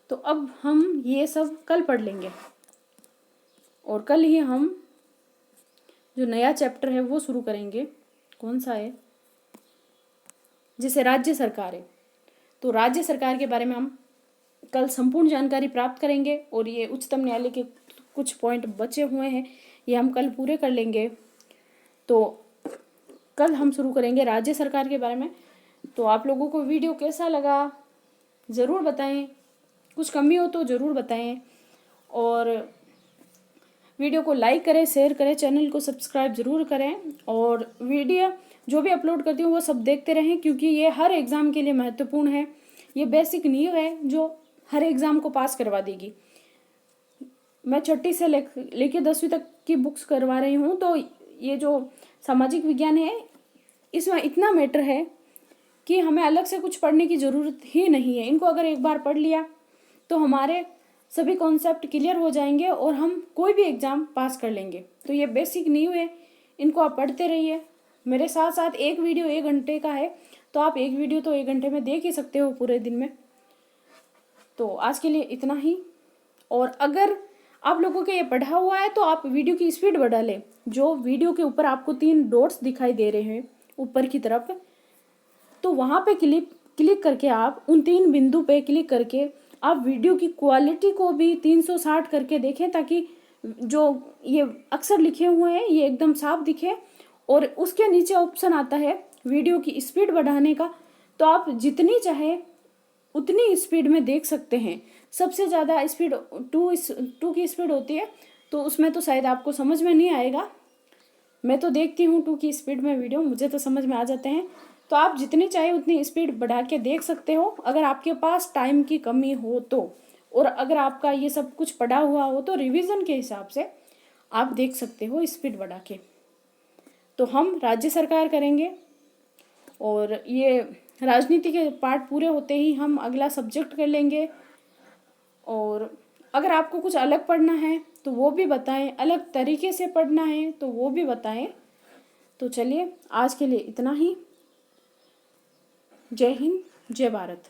तो अब हम ये सब कल पढ़ लेंगे और कल ही हम जो नया चैप्टर है वो शुरू करेंगे। कौन सा है? जैसे राज्य सरकार है, तो राज्य सरकार के बारे में हम कल संपूर्ण जानकारी प्राप्त करेंगे और ये उच्चतम न्यायालय के कुछ पॉइंट बचे हुए हैं, ये हम कल पूरे कर लेंगे। तो कल हम शुरू करेंगे राज्य सरकार के बारे में। तो आप लोगों को वीडियो कैसा लगा ज़रूर बताएं, कुछ कमी हो तो ज़रूर बताएं और वीडियो को लाइक करें, शेयर करें, चैनल को सब्सक्राइब ज़रूर करें और वीडियो जो भी अपलोड करती हूँ वो सब देखते रहें, क्योंकि ये हर एग्ज़ाम के लिए महत्वपूर्ण है। ये बेसिक नींव है जो हर एग्ज़ाम को पास करवा देगी। मैं छठी से लेके 10वीं तक की बुक्स करवा रही हूँ, तो ये जो सामाजिक विज्ञान है इसमें इतना मैटर है कि हमें अलग से कुछ पढ़ने की ज़रूरत ही नहीं है। इनको अगर एक बार पढ़ लिया तो हमारे सभी कॉन्सेप्ट क्लियर हो जाएंगे और हम कोई भी एग्ज़ाम पास कर लेंगे। तो ये बेसिक नींव है, इनको आप पढ़ते रहिए मेरे साथ साथ। एक वीडियो 1 घंटे का है, तो आप एक वीडियो तो 1 घंटे में देख ही सकते हो पूरे दिन में। तो आज के लिए इतना ही। और अगर आप लोगों के ये पढ़ा हुआ है तो आप वीडियो की स्पीड बढ़ा लें। जो वीडियो के ऊपर आपको 3 डॉट्स दिखाई दे रहे हैं ऊपर की तरफ, तो वहाँ पे क्लिक करके आप उन 3 बिंदु पे क्लिक करके आप वीडियो की क्वालिटी को भी 360 करके देखें, ताकि जो ये अक्षर लिखे हुए हैं ये एकदम साफ दिखे। और उसके नीचे ऑप्शन आता है वीडियो की स्पीड बढ़ाने का, तो आप जितनी चाहे उतनी स्पीड में देख सकते हैं। सबसे ज़्यादा स्पीड 2 की स्पीड होती है, तो उसमें तो शायद आपको समझ में नहीं आएगा। मैं तो देखती हूँ 2 की स्पीड में वीडियो, मुझे तो समझ में आ जाते हैं। तो आप जितनी चाहे उतनी स्पीड बढ़ा के देख सकते हो, अगर आपके पास टाइम की कमी हो तो। और अगर आपका ये सब कुछ पढ़ा हुआ हो तो रिवीजन के हिसाब से आप देख सकते हो स्पीड बढ़ा के। तो हम राज्य सरकार करेंगे और ये राजनीति के पार्ट पूरे होते ही हम अगला सब्जेक्ट कर लेंगे। और अगर आपको कुछ अलग पढ़ना है तो वो भी बताएं, अलग तरीके से पढ़ना है तो वो भी बताएं। तो चलिए आज के लिए इतना ही। जय हिंद, जय भारत।